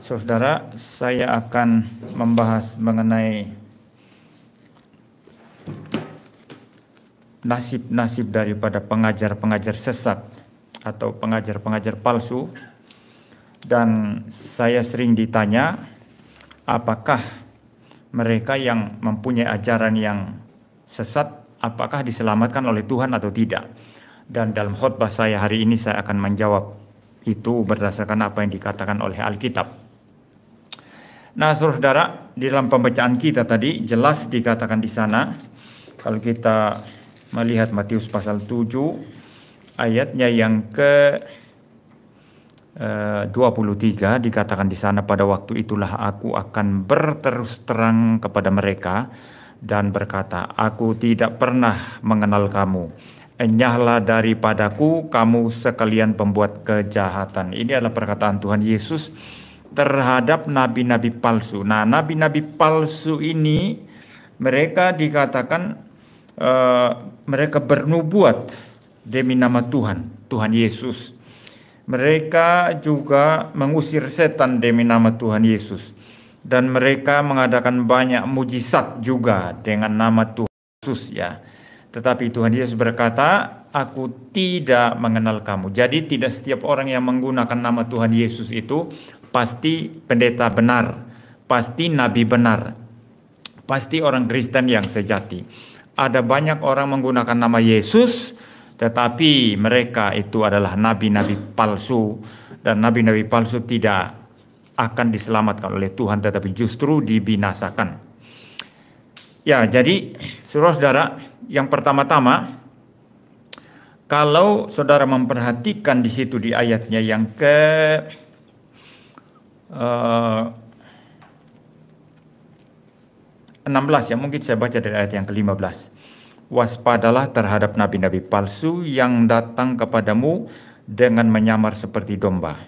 Saudara, saya akan membahas mengenai nasib-nasib daripada pengajar-pengajar sesat atau pengajar-pengajar palsu. Dan saya sering ditanya, apakah mereka yang mempunyai ajaran yang sesat, apakah diselamatkan oleh Tuhan atau tidak? Dan dalam khotbah saya hari ini saya akan menjawab itu berdasarkan apa yang dikatakan oleh Alkitab. Nah, saudara, di dalam pembacaan kita tadi jelas dikatakan di sana, kalau kita melihat Matius pasal 7 ayatnya yang ke 23 dikatakan di sana, pada waktu itulah aku akan berterus terang kepada mereka dan berkata, aku tidak pernah mengenal kamu. Enyahlah daripadaku kamu sekalian pembuat kejahatan. Ini adalah perkataan Tuhan Yesus terhadap nabi-nabi palsu. Nah, nabi-nabi palsu ini mereka dikatakan mereka bernubuat demi nama Tuhan, Tuhan Yesus. Mereka juga mengusir setan demi nama Tuhan Yesus. Dan mereka mengadakan banyak mujizat juga dengan nama Tuhan Yesus, ya. Tetapi Tuhan Yesus berkata, aku tidak mengenal kamu. Jadi tidak setiap orang yang menggunakan nama Tuhan Yesus itu pasti pendeta benar, pasti nabi benar, pasti orang Kristen yang sejati. Ada banyak orang menggunakan nama Yesus, tetapi mereka itu adalah nabi-nabi palsu. Dan nabi-nabi palsu tidak akan diselamatkan oleh Tuhan, tetapi justru dibinasakan. Ya, jadi saudara-saudara, yang pertama-tama, kalau saudara memperhatikan di situ di ayatnya yang ke 16, ya, mungkin saya baca dari ayat yang ke-15. Waspadalah terhadap nabi-nabi palsu yang datang kepadamu dengan menyamar seperti domba,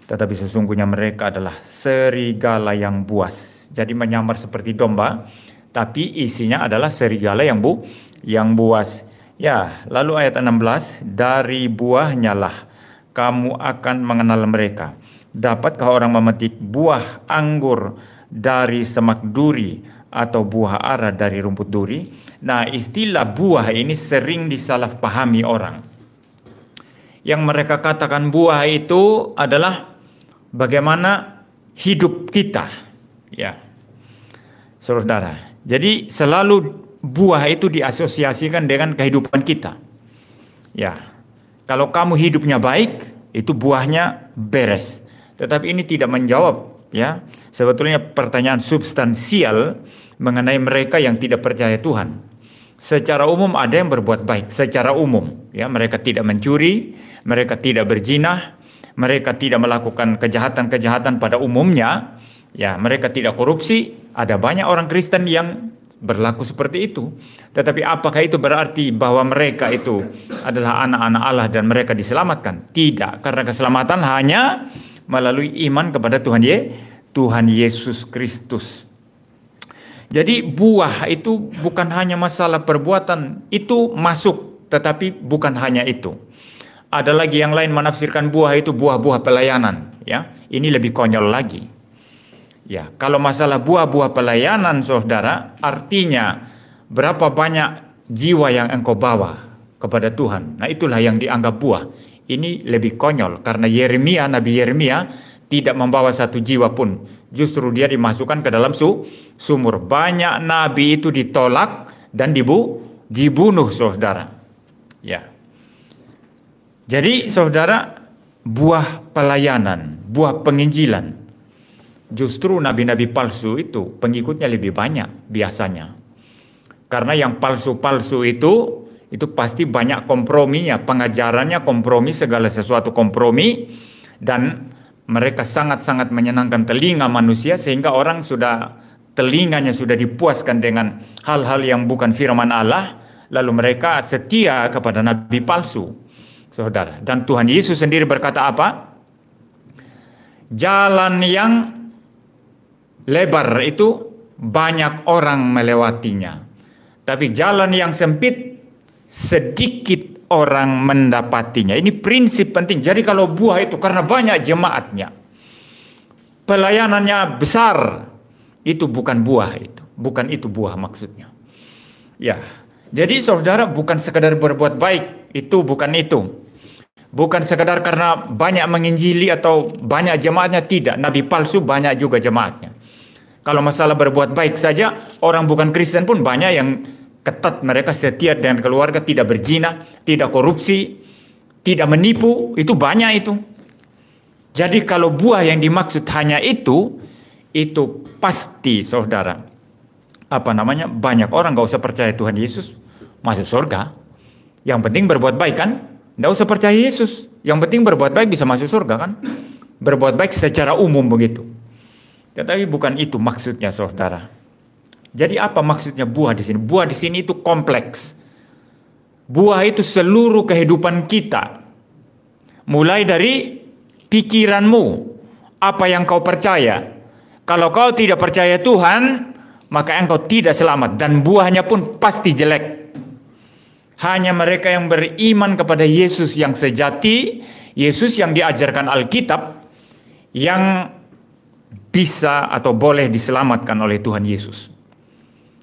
tetapi sesungguhnya mereka adalah serigala yang buas. Jadi menyamar seperti domba, tapi isinya adalah serigala yang buas. Ya, lalu ayat 16, dari buahnya lah kamu akan mengenal mereka. Dapatkah orang memetik buah anggur dari semak duri atau buah ara dari rumput duri? Nah, istilah buah ini sering disalahpahami orang. Yang mereka katakan buah itu adalah bagaimana hidup kita, ya, saudara. Jadi selalu buah itu diasosiasikan dengan kehidupan kita. Ya, kalau kamu hidupnya baik, itu buahnya beres. Tetapi ini tidak menjawab, ya, sebetulnya pertanyaan substansial mengenai mereka yang tidak percaya Tuhan. Secara umum ada yang berbuat baik, secara umum, ya, mereka tidak mencuri, mereka tidak berzina, mereka tidak melakukan kejahatan-kejahatan pada umumnya, ya, mereka tidak korupsi. Ada banyak orang Kristen yang berlaku seperti itu. Tetapi apakah itu berarti bahwa mereka itu adalah anak-anak Allah dan mereka diselamatkan? Tidak, karena keselamatan hanya melalui iman kepada Tuhan Yesus Kristus. Jadi buah itu bukan hanya masalah perbuatan, itu masuk, tetapi bukan hanya itu. Ada lagi yang lain menafsirkan buah itu buah-buah pelayanan, ya. Ini lebih konyol lagi. Ya, kalau masalah buah-buah pelayanan, saudara, artinya berapa banyak jiwa yang engkau bawa kepada Tuhan. Nah, itulah yang dianggap buah. Ini lebih konyol karena Nabi Yeremia tidak membawa satu jiwa pun. Justru dia dimasukkan ke dalam sumur. Banyak nabi itu ditolak dan dibunuh, saudara. Ya. Jadi, saudara, buah pelayanan, buah penginjilan. Justru nabi-nabi palsu itu pengikutnya lebih banyak biasanya. Karena yang palsu-palsu itu pasti banyak komprominya, pengajarannya kompromi, segala sesuatu kompromi, dan mereka sangat-sangat menyenangkan telinga manusia sehingga orang telinganya sudah dipuaskan dengan hal-hal yang bukan firman Allah, lalu mereka setia kepada nabi palsu, saudara. Dan Tuhan Yesus sendiri berkata apa? Jalan yang lebar itu banyak orang melewatinya, tapi jalan yang sempit sedikit orang mendapatinya. Ini prinsip penting. Jadi kalau buah itu karena banyak jemaatnya, pelayanannya besar. Itu bukan buah itu. Bukan itu buah maksudnya. Ya, jadi saudara bukan sekadar berbuat baik. Itu bukan itu. Bukan sekadar karena banyak menginjili atau banyak jemaatnya, tidak. Nabi palsu banyak juga jemaatnya. Kalau masalah berbuat baik saja, orang bukan Kristen pun banyak yang ketat, mereka setia dengan keluarga, tidak berzina, tidak korupsi, tidak menipu, itu banyak itu. Jadi kalau buah yang dimaksud hanya itu pasti saudara, banyak orang gak usah percaya Tuhan Yesus, masuk surga. Yang penting berbuat baik kan? Nggak usah percaya Yesus. Yang penting berbuat baik bisa masuk surga kan? Berbuat baik secara umum begitu. Tetapi bukan itu maksudnya saudara. Jadi apa maksudnya buah di sini? Buah di sini itu kompleks. Buah itu seluruh kehidupan kita. Mulai dari pikiranmu, apa yang kau percaya. Kalau kau tidak percaya Tuhan, maka engkau tidak selamat. Dan buahnya pun pasti jelek. Hanya mereka yang beriman kepada Yesus yang sejati, Yesus yang diajarkan Alkitab, yang bisa atau boleh diselamatkan oleh Tuhan Yesus.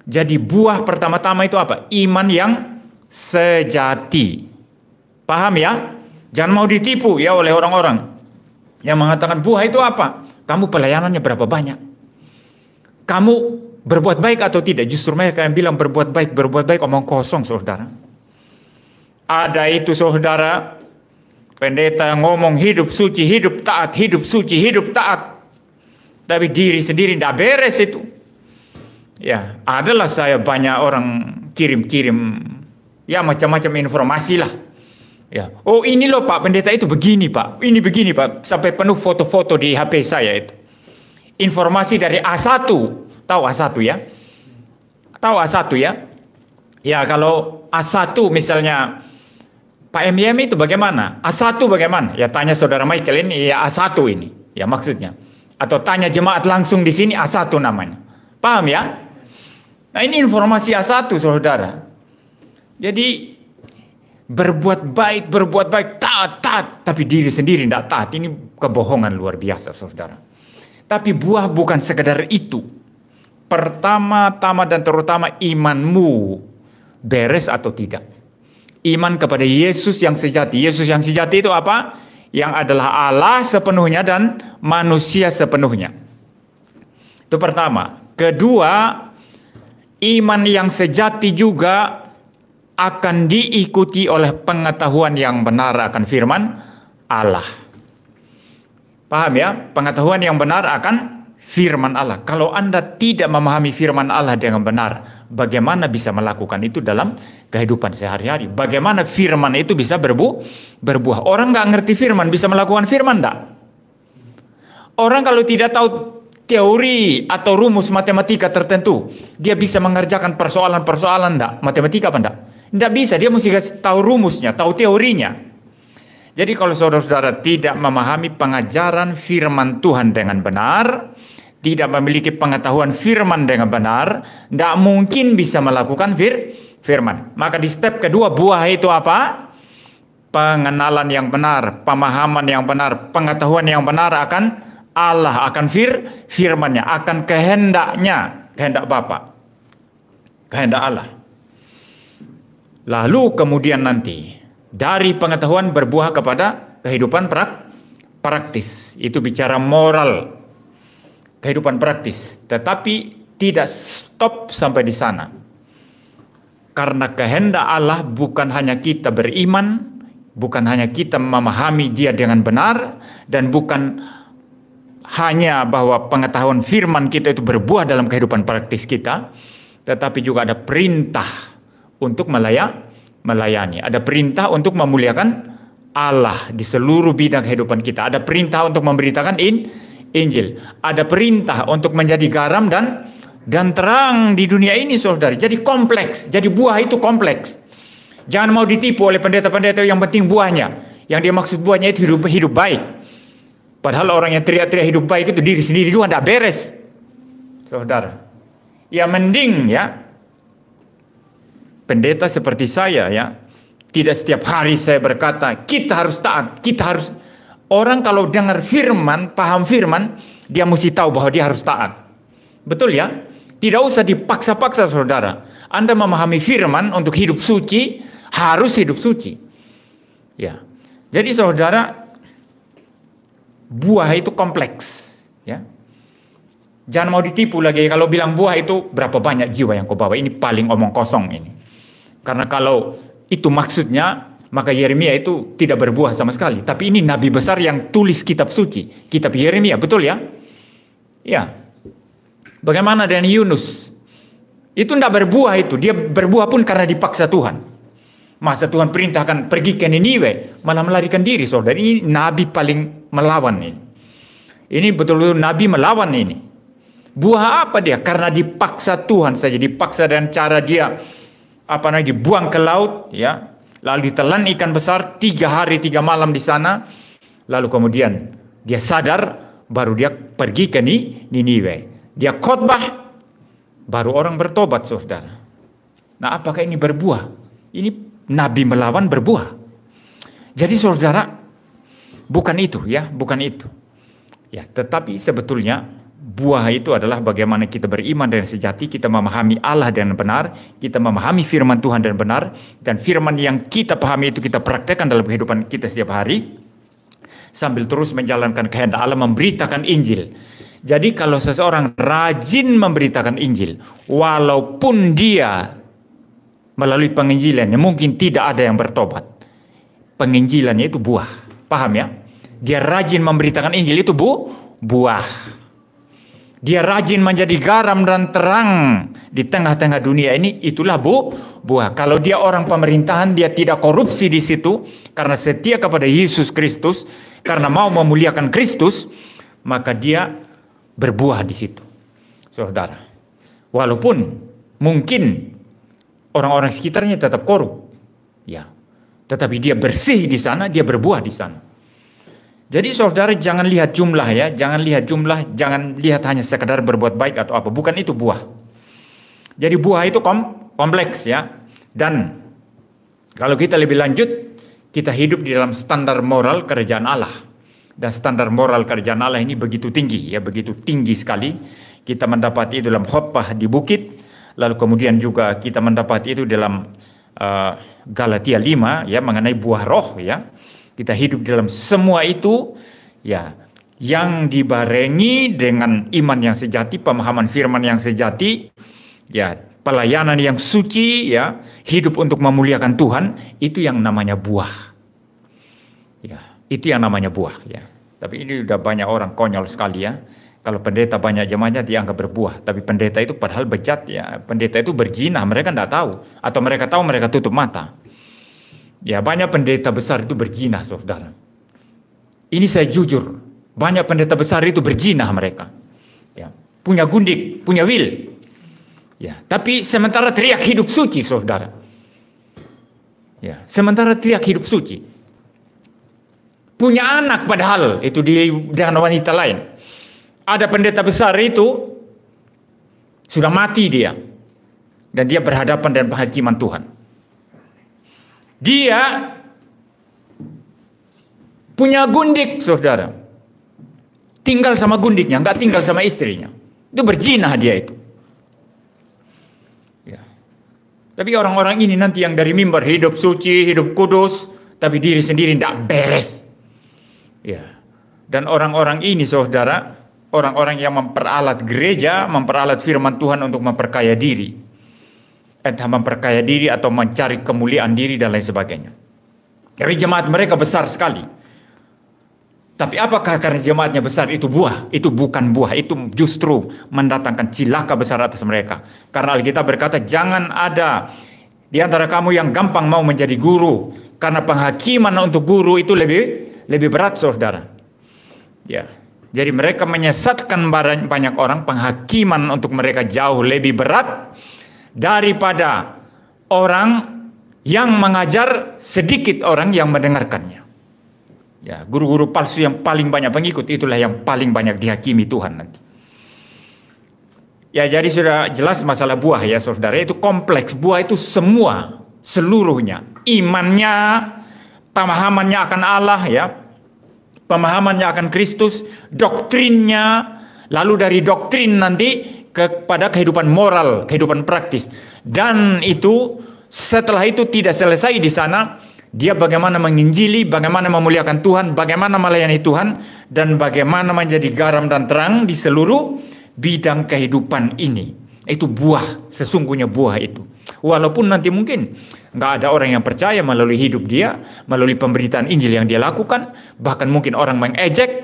Jadi buah pertama-tama itu apa? Iman yang sejati. Paham ya? Jangan mau ditipu ya oleh orang-orang yang mengatakan buah itu apa? Kamu pelayanannya berapa banyak? Kamu berbuat baik atau tidak? Justru mereka yang bilang berbuat baik, omong kosong saudara. Ada itu saudara, pendeta ngomong hidup suci, hidup taat, hidup suci, hidup taat. Tapi diri sendiri tidak beres itu. Ya, adalah saya banyak orang kirim-kirim ya macam-macam informasi lah. Ya, oh ini loh Pak, pendeta itu begini Pak, ini begini Pak, sampai penuh foto-foto di HP saya itu. Informasi dari A1, tahu A1 ya? Tahu A1 ya? Ya kalau A1 misalnya Pak MYM itu bagaimana? A1 bagaimana? Ya tanya saudara Michael ini, ya A1 ini. Ya maksudnya. Atau tanya jemaat langsung di sini, A1 namanya. Paham ya? Nah ini informasi A1 saudara. Jadi berbuat baik, taat. Tapi diri sendiri tidak taat. Ini kebohongan luar biasa saudara. Tapi buah bukan sekedar itu. Pertama-tama dan terutama imanmu beres atau tidak. Iman kepada Yesus yang sejati. Yesus yang sejati itu apa? Yang adalah Allah sepenuhnya dan manusia sepenuhnya. Itu pertama. Kedua, iman yang sejati juga akan diikuti oleh pengetahuan yang benar akan firman Allah. Paham ya? Pengetahuan yang benar akan firman Allah. Kalau Anda tidak memahami firman Allah dengan benar, bagaimana bisa melakukan itu dalam kehidupan sehari-hari? Bagaimana firman itu bisa berbuah? Orang nggak ngerti firman, bisa melakukan firman enggak? Orang kalau tidak tahu teori atau rumus matematika tertentu, dia bisa mengerjakan persoalan-persoalan enggak? Matematika apa enggak? Enggak bisa, dia mesti tahu rumusnya, tahu teorinya. Jadi kalau saudara-saudara tidak memahami pengajaran firman Tuhan dengan benar, tidak memiliki pengetahuan firman dengan benar, tidak mungkin bisa melakukan firman. Maka di step kedua, buah itu apa? Pengenalan yang benar, pemahaman yang benar, pengetahuan yang benar akan Allah, akan firman-Nya, akan kehendaknya, kehendak Bapa, kehendak Allah. Lalu kemudian nanti dari pengetahuan berbuah kepada kehidupan praktis. Itu bicara moral, kehidupan praktis. Tetapi tidak stop sampai di sana. Karena kehendak Allah bukan hanya kita beriman, bukan hanya kita memahami Dia dengan benar, dan bukan hanya bahwa pengetahuan firman kita itu berbuah dalam kehidupan praktis kita, tetapi juga ada perintah untuk melayani. Ada perintah untuk memuliakan Allah di seluruh bidang kehidupan kita. Ada perintah untuk memberitakan Injil. Ada perintah untuk menjadi garam dan terang di dunia ini, saudara. Jadi kompleks. Jadi buah itu kompleks. Jangan mau ditipu oleh pendeta-pendeta yang penting buahnya. Yang dia maksud buahnya itu hidup baik. Padahal orang yang teriak-teriak hidup baik itu diri sendiri juga tidak beres, saudara. Ya mending ya pendeta seperti saya ya, tidak setiap hari saya berkata kita harus taat, kita harus. Orang kalau dengar firman, paham firman, dia mesti tahu bahwa dia harus taat. Betul ya? Tidak usah dipaksa-paksa saudara. Anda memahami firman untuk hidup suci, harus hidup suci. Ya. Jadi saudara, buah itu kompleks. Ya. Jangan mau ditipu lagi kalau bilang buah itu berapa banyak jiwa yang kau bawa. Ini paling omong kosong ini. Karena kalau itu maksudnya, maka Yeremia itu tidak berbuah sama sekali. Tapi ini nabi besar yang tulis kitab suci. Kitab Yeremia, betul ya? Ya. Bagaimana dengan Yunus? Itu tidak berbuah itu. Dia berbuah pun karena dipaksa Tuhan. Masa Tuhan perintahkan pergi ke Niniwe, malah melarikan diri, saudara. Ini nabi paling melawan ini. Ini betul-betul nabi melawan ini. Buah apa dia? Karena dipaksa Tuhan saja. Dipaksa dengan cara dia dibuang ke laut, ya. Lalu ditelan ikan besar 3 hari 3 malam di sana. Lalu kemudian dia sadar, baru dia pergi ke Niniwe. Dia khotbah, baru orang bertobat, saudara. Nah, apakah ini berbuah? Ini nabi melawan berbuah. Jadi saudara, bukan itu ya, bukan itu. Ya, tetapi sebetulnya buah itu adalah bagaimana kita beriman dengan sejati, kita memahami Allah dengan benar, kita memahami firman Tuhan dengan benar, dan firman yang kita pahami itu kita praktekkan dalam kehidupan kita setiap hari, sambil terus menjalankan kehendak Allah, memberitakan Injil. Jadi kalau seseorang rajin memberitakan Injil, walaupun dia melalui penginjilannya mungkin tidak ada yang bertobat, penginjilannya itu buah. Paham ya? Dia rajin memberitakan Injil itu buah. Dia rajin menjadi garam dan terang di tengah-tengah dunia ini, itulah buah. Kalau dia orang pemerintahan, dia tidak korupsi di situ karena setia kepada Yesus Kristus, karena mau memuliakan Kristus, maka dia berbuah di situ. Saudara, walaupun mungkin orang-orang sekitarnya tetap korup, ya, tetapi dia bersih di sana, dia berbuah di sana. Jadi saudara jangan lihat jumlah ya, jangan lihat hanya sekadar berbuat baik atau apa, bukan itu buah. Jadi buah itu kompleks ya. Dan kalau kita lebih lanjut, kita hidup di dalam standar moral kerajaan Allah. Dan standar moral kerajaan Allah ini begitu tinggi ya, begitu tinggi sekali. Kita mendapati itu dalam khotbah di bukit, lalu kemudian juga kita mendapati itu dalam Galatia 5 ya, mengenai buah roh ya. Kita hidup dalam semua itu ya, yang dibarengi dengan iman yang sejati, pemahaman firman yang sejati, ya, pelayanan yang suci ya, hidup untuk memuliakan Tuhan, itu yang namanya buah. Ya, itu yang namanya buah ya. Tapi ini udah banyak orang konyol sekali ya. Kalau pendeta banyak jemaatnya dianggap berbuah, tapi pendeta itu padahal bejat ya. Pendeta itu berzina, mereka tidak tahu, atau mereka tahu mereka tutup mata. Ya, banyak pendeta besar itu berzina, saudara. Ini saya jujur, banyak pendeta besar itu berzina mereka. Ya, punya gundik, punya wil. Ya, tapi sementara teriak hidup suci, saudara. Ya, sementara teriak hidup suci. Punya anak padahal itu dengan wanita lain. Ada pendeta besar itu sudah mati dia, dan dia berhadapan dengan penghakiman Tuhan. Dia punya gundik, saudara. Tinggal sama gundiknya, nggak tinggal sama istrinya. Itu berzina dia itu. Ya. Tapi orang-orang ini nanti yang dari mimbar hidup suci, hidup kudus, tapi diri sendiri tidak beres. Ya. Dan orang-orang ini, saudara, orang-orang yang memperalat gereja, memperalat firman Tuhan untuk memperkaya diri. Entah memperkaya diri atau mencari kemuliaan diri dan lain sebagainya. Jadi jemaat mereka besar sekali. Tapi apakah karena jemaatnya besar itu buah? Itu bukan buah, itu justru mendatangkan cilaka besar atas mereka. Karena Alkitab berkata, jangan ada di antara kamu yang gampang mau menjadi guru. Karena penghakiman untuk guru itu lebih berat, saudara. Ya. Jadi mereka menyesatkan banyak orang, penghakiman untuk mereka jauh lebih berat daripada orang yang mengajar sedikit orang yang mendengarkannya. Ya, guru-guru palsu yang paling banyak pengikut itulah yang paling banyak dihakimi Tuhan nanti. Ya, jadi sudah jelas masalah buah ya, saudara, itu kompleks. Buah itu semua, seluruhnya, imannya, pemahamannya akan Allah ya, pemahamannya akan Kristus, doktrinnya, Lalu dari doktrin nanti kepada kehidupan moral, kehidupan praktis. Dan itu setelah itu tidak selesai di sana, dia bagaimana menginjili, bagaimana memuliakan Tuhan, bagaimana melayani Tuhan, dan bagaimana menjadi garam dan terang di seluruh bidang kehidupan ini. Itu buah, sesungguhnya buah itu. Walaupun nanti mungkin nggak ada orang yang percaya melalui hidup dia, melalui pemberitaan Injil yang dia lakukan, bahkan mungkin orang mengejek,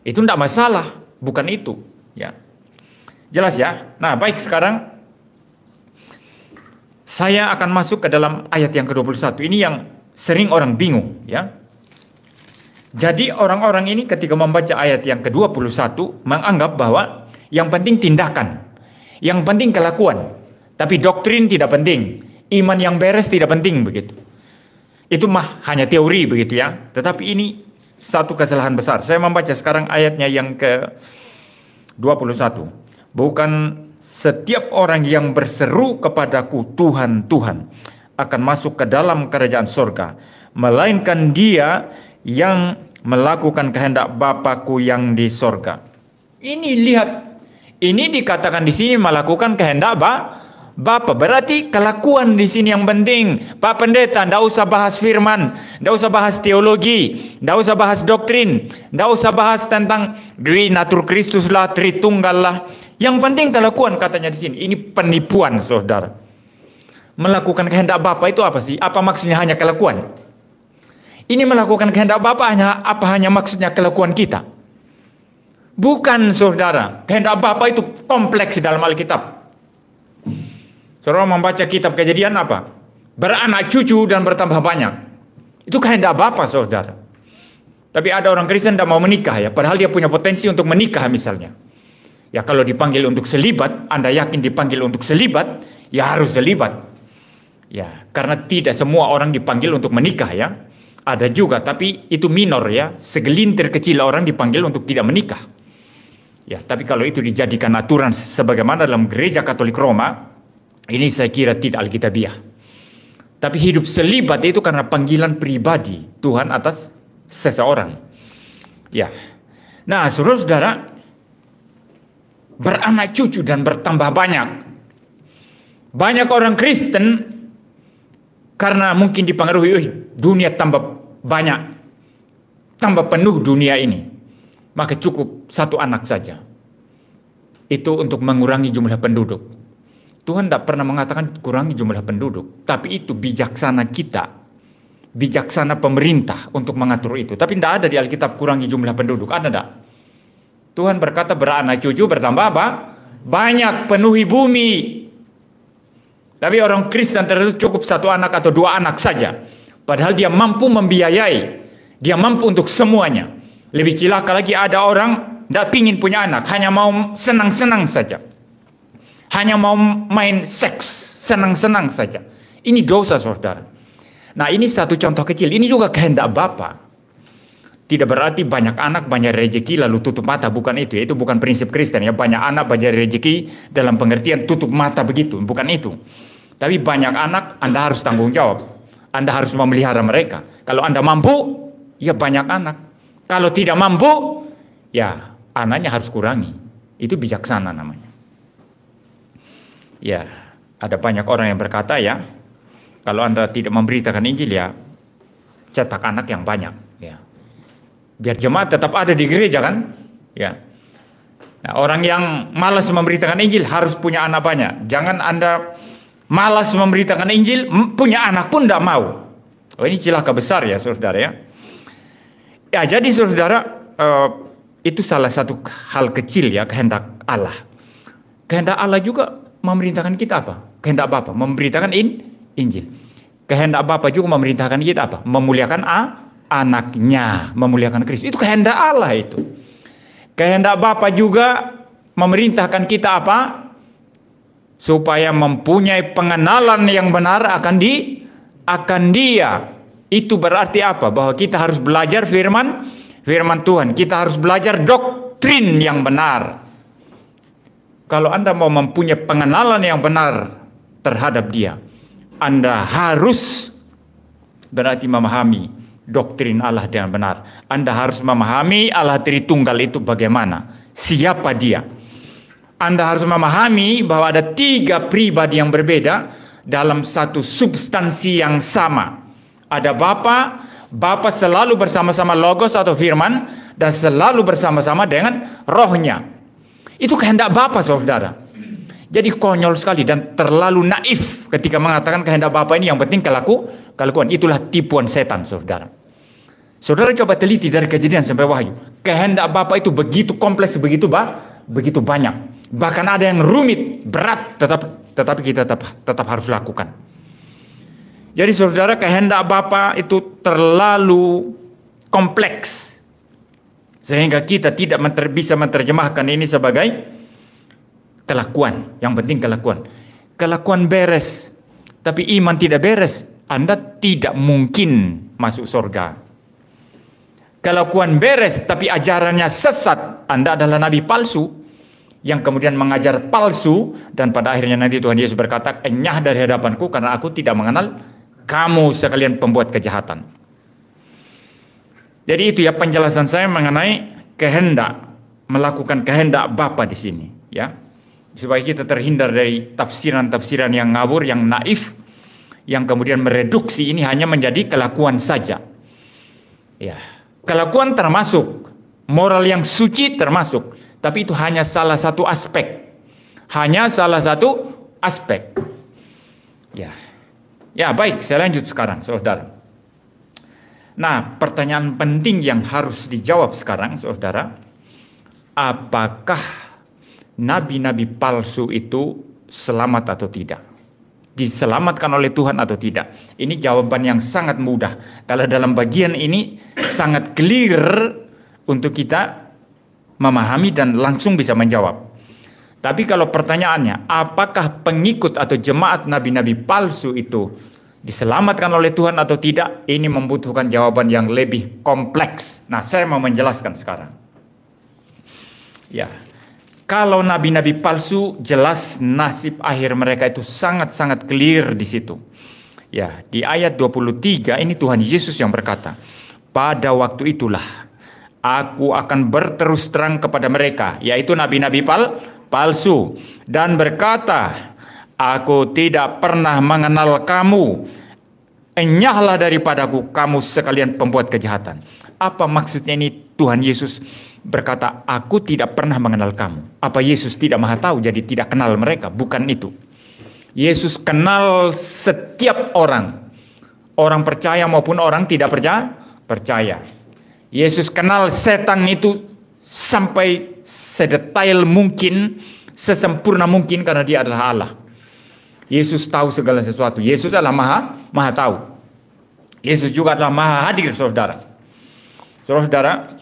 itu tidak masalah, bukan itu. Ya, jelas ya. Nah, baik, sekarang saya akan masuk ke dalam ayat yang ke-21. Ini yang sering orang bingung, ya. Jadi orang-orang ini ketika membaca ayat yang ke-21 menganggap bahwa yang penting tindakan, yang penting kelakuan, tapi doktrin tidak penting, iman yang beres tidak penting begitu. Itu mah hanya teori begitu ya. Tetapi ini satu kesalahan besar. Saya membaca sekarang ayatnya yang ke-21. Bukan setiap orang yang berseru kepadaku Tuhan, Tuhan akan masuk ke dalam kerajaan surga, melainkan dia yang melakukan kehendak Bapakku yang di surga. Ini lihat, ini dikatakan di sini melakukan kehendak Bapa. Berarti kelakuan di sini yang penting. Pak Pendeta, ndak usah bahas firman, ndak usah bahas teologi, ndak usah bahas doktrin, ndak usah bahas tentang Dwi Natur Kristus lah, Tritunggal lah. Yang penting kelakuan katanya di sini. Ini penipuan, saudara. Melakukan kehendak Bapa itu apa sih? Apa maksudnya hanya kelakuan? Ini melakukan kehendak Bapa hanya maksudnya kelakuan kita? Bukan, saudara. Kehendak Bapa itu kompleks dalam Alkitab. Saudara membaca kitab Kejadian apa? Beranak cucu dan bertambah banyak. Itu kehendak Bapa, saudara. Tapi ada orang Kristen tidak mau menikah ya, padahal dia punya potensi untuk menikah misalnya. Ya kalau dipanggil untuk selibat, Anda yakin dipanggil untuk selibat, ya harus selibat. Ya, karena tidak semua orang dipanggil untuk menikah ya. Ada juga, tapi itu minor ya. Segelintir kecil orang dipanggil untuk tidak menikah. Ya, tapi kalau itu dijadikan aturan sebagaimana dalam gereja Katolik Roma, ini saya kira tidak alkitabiah. Tapi hidup selibat itu karena panggilan pribadi Tuhan atas seseorang. Ya. Nah, saudara-saudara, beranak cucu dan bertambah banyak. Banyak orang Kristen karena mungkin dipengaruhi dunia tambah banyak, tambah penuh dunia ini, maka cukup satu anak saja. Itu untuk mengurangi jumlah penduduk. Tuhan tidak pernah mengatakan kurangi jumlah penduduk, tapi itu bijaksana kita, bijaksana pemerintah untuk mengatur itu. Tapi tidak ada di Alkitab kurangi jumlah penduduk, ada tidak? Tuhan berkata beranak cucu bertambah apa? Banyak, penuhi bumi. Tapi orang Kristen tertentu cukup satu anak atau dua anak saja. Padahal dia mampu membiayai, dia mampu untuk semuanya. Lebih celaka lagi ada orang tidak pingin punya anak, hanya mau senang-senang saja. Hanya mau main seks, senang-senang saja. Ini dosa, saudara. Nah, ini satu contoh kecil. Ini juga kehendak Bapa. Tidak berarti banyak anak, banyak rezeki lalu tutup mata. Bukan itu. Itu bukan prinsip Kristen ya. Banyak anak, banyak rezeki dalam pengertian tutup mata begitu. Bukan itu. Tapi banyak anak, Anda harus tanggung jawab. Anda harus memelihara mereka. Kalau Anda mampu, ya banyak anak. Kalau tidak mampu, ya anaknya harus kurangi. Itu bijaksana namanya. Ya, ada banyak orang yang berkata ya, kalau Anda tidak memberitakan Injil ya, cetak anak yang banyak. Ya. Biar jemaat tetap ada di gereja kan? Ya. Nah, orang yang malas memberitakan Injil harus punya anak banyak. Jangan Anda malas memberitakan Injil, punya anak pun tidak mau. Oh, ini celaka besar ya, saudara ya. Ya, jadi saudara, itu salah satu hal kecil ya, kehendak Allah. Kehendak Allah juga memerintahkan kita apa? Kehendak Bapa memerintahkan Injil. Kehendak Bapa juga memerintahkan kita apa? Memuliakan anaknya, memuliakan Kristus. Itu kehendak Allah itu. Kehendak Bapa juga memerintahkan kita apa? Supaya mempunyai pengenalan yang benar akan Dia. Itu berarti apa? Bahwa kita harus belajar firman Tuhan. Kita harus belajar doktrin yang benar. Kalau Anda mau mempunyai pengenalan yang benar terhadap Dia, Anda harus berarti memahami doktrin Allah dengan benar. Anda harus memahami Allah Tritunggal itu bagaimana. Siapa dia? Anda harus memahami bahwa ada 3 pribadi yang berbeda dalam satu substansi yang sama. Ada Bapa, Bapa selalu bersama-sama Logos atau Firman, dan selalu bersama-sama dengan Rohnya. Itu kehendak Bapa, saudara. Jadi konyol sekali dan terlalu naif ketika mengatakan kehendak Bapa ini yang penting kelakuan. Itulah tipuan setan, saudara. Saudara coba teliti dari Kejadian sampai Wahyu. Kehendak Bapa itu begitu kompleks, begitu banyak. Bahkan ada yang rumit, berat, tetapi kita tetap harus lakukan. Jadi saudara, kehendak Bapa itu terlalu kompleks sehingga kita tidak bisa menerjemahkan ini sebagai kelakuan. Yang penting kelakuan. Kelakuan beres, tapi iman tidak beres, Anda tidak mungkin masuk surga. Kelakuan beres, tapi ajarannya sesat, Anda adalah nabi palsu yang kemudian mengajar palsu, dan pada akhirnya nanti Tuhan Yesus berkata, enyah dari hadapanku karena aku tidak mengenal kamu sekalian pembuat kejahatan. Jadi itu ya penjelasan saya mengenai kehendak, melakukan kehendak Bapa di sini, ya. Supaya kita terhindar dari tafsiran-tafsiran yang ngawur, yang naif, yang kemudian mereduksi ini hanya menjadi kelakuan saja. Ya, kelakuan termasuk, moral yang suci termasuk, tapi itu hanya salah satu aspek. Hanya salah satu aspek. Ya. Ya, baik, saya lanjut sekarang, saudara. Nah, pertanyaan penting yang harus dijawab sekarang, saudara, apakah nabi-nabi palsu itu selamat atau tidak? Diselamatkan oleh Tuhan atau tidak? Ini jawaban yang sangat mudah. Kalau dalam bagian ini sangat clear untuk kita memahami dan langsung bisa menjawab. Tapi kalau pertanyaannya, apakah pengikut atau jemaat nabi-nabi palsu itu diselamatkan oleh Tuhan atau tidak? Ini membutuhkan jawaban yang lebih kompleks. Nah, saya mau menjelaskan sekarang. Ya, kalau nabi-nabi palsu, jelas nasib akhir mereka itu sangat-sangat clear di situ. Ya, di ayat 23 ini Tuhan Yesus yang berkata, pada waktu itulah aku akan berterus terang kepada mereka, yaitu nabi-nabi palsu, dan berkata, aku tidak pernah mengenal kamu, enyahlah daripadaku kamu sekalian pembuat kejahatan. Apa maksudnya ini Tuhan Yesus berkata, aku tidak pernah mengenal kamu? Apa Yesus tidak maha tahu jadi tidak kenal mereka? Bukan itu. Yesus kenal setiap orang, orang percaya maupun orang tidak percaya. Yesus kenal setan itu sampai sedetail mungkin, sesempurna mungkin, karena dia adalah Allah. Yesus tahu segala sesuatu. Yesus adalah maha tahu. Yesus juga adalah maha hadir, saudara. Saudara,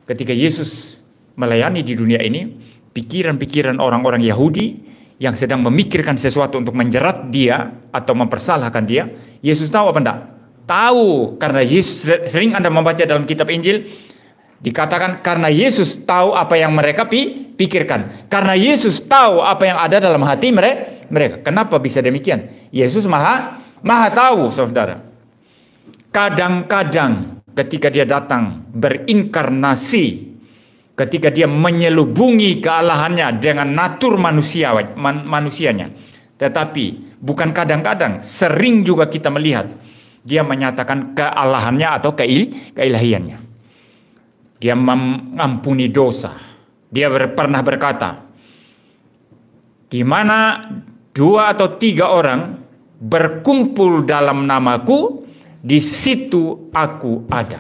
ketika Yesus melayani di dunia ini, pikiran-pikiran orang-orang Yahudi yang sedang memikirkan sesuatu untuk menjerat dia atau mempersalahkan dia, Yesus tahu apa enggak? Tahu, karena Yesus, sering Anda membaca dalam kitab Injil, dikatakan karena Yesus tahu apa yang mereka pikirkan. Karena Yesus tahu apa yang ada dalam hati mereka. Kenapa bisa demikian? Yesus maha tahu, saudara. Kadang-kadang ketika dia datang berinkarnasi, ketika dia menyelubungi kealahannya dengan natur manusianya. Tetapi bukan kadang-kadang, sering juga kita melihat dia menyatakan kealahannya atau keilahiannya. Dia mengampuni dosa. Dia pernah berkata, di mana 2 atau 3 orang berkumpul dalam namaku, di situ aku ada.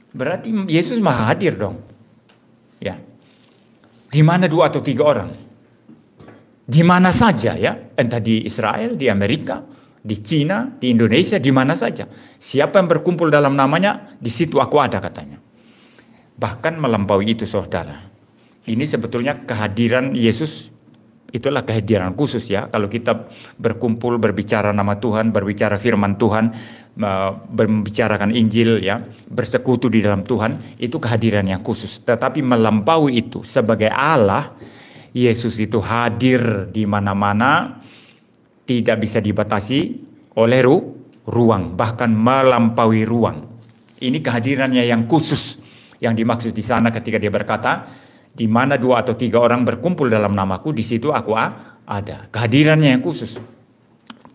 Berarti Yesus maha hadir dong. Ya. Di mana 2 atau 3 orang? Di mana saja ya, entah di Israel, di Amerika, di Cina, di Indonesia, di mana saja. Siapa yang berkumpul dalam namanya, di situ aku ada, katanya. Bahkan melampaui itu, saudara. Ini sebetulnya kehadiran Yesus, itulah kehadiran khusus ya. Kalau kita berkumpul berbicara nama Tuhan, berbicara firman Tuhan, membicarakan Injil ya, bersekutu di dalam Tuhan, itu kehadiran yang khusus. Tetapi melampaui itu, sebagai Allah, Yesus itu hadir di mana-mana, tidak bisa dibatasi oleh ruang, bahkan melampaui ruang. Ini kehadirannya yang khusus. Yang dimaksud di sana ketika dia berkata, di mana 2 atau 3 orang berkumpul dalam namaku, di situ aku ada. Kehadirannya yang khusus.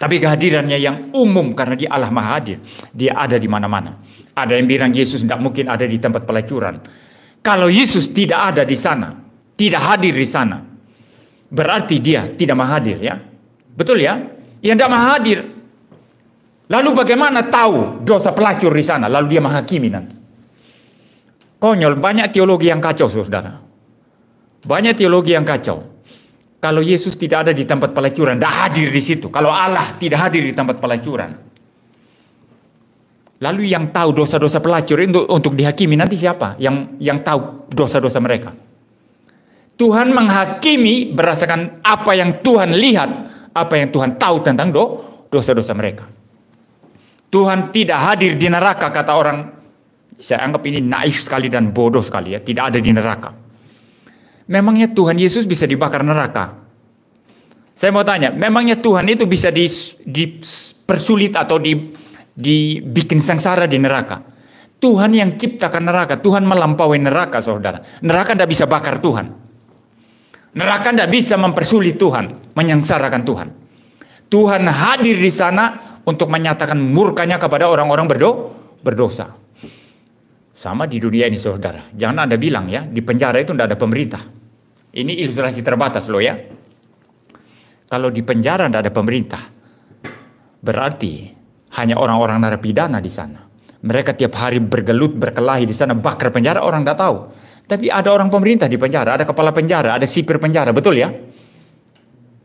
Tapi kehadirannya yang umum karena dia Allah Maha Hadir. Dia ada di mana-mana. Ada yang bilang Yesus tidak mungkin ada di tempat pelacuran. Kalau Yesus tidak ada di sana, tidak hadir di sana, berarti dia tidak Maha Hadir, ya. Betul ya? Yang tidak Maha Hadir. Lalu bagaimana tahu dosa pelacur di sana? Lalu dia menghakimi nanti. Konyol, banyak teologi yang kacau, saudara. Banyak teologi yang kacau. Kalau Yesus tidak ada di tempat pelacuran, tidak hadir di situ. Kalau Allah tidak hadir di tempat pelacuran. Lalu yang tahu dosa-dosa pelacur untuk dihakimi nanti siapa? Yang tahu dosa-dosa mereka. Tuhan menghakimi berdasarkan apa yang Tuhan lihat, apa yang Tuhan tahu tentang dosa-dosa mereka. Tuhan tidak hadir di neraka, kata orang. Saya anggap ini naif sekali dan bodoh sekali, ya. Tidak ada di neraka. Memangnya Tuhan Yesus bisa dibakar neraka? Saya mau tanya, memangnya Tuhan itu bisa dipersulit atau dibikin sengsara di neraka? Tuhan yang ciptakan neraka, Tuhan melampaui neraka, saudara. Neraka tidak bisa bakar Tuhan. Neraka tidak bisa mempersulit Tuhan, menyengsarakan Tuhan. Tuhan hadir di sana untuk menyatakan murkanya kepada orang-orang berdosa. Sama di dunia ini, saudara. Jangan Anda bilang, ya, di penjara itu tidak ada pemerintah. Ini ilustrasi terbatas loh, ya. Kalau di penjara tidak ada pemerintah, berarti hanya orang-orang narapidana di sana. Mereka tiap hari bergelut, berkelahi di sana, bakar penjara, orang tidak tahu. Tapi ada orang pemerintah di penjara, ada kepala penjara, ada sipir penjara, betul ya?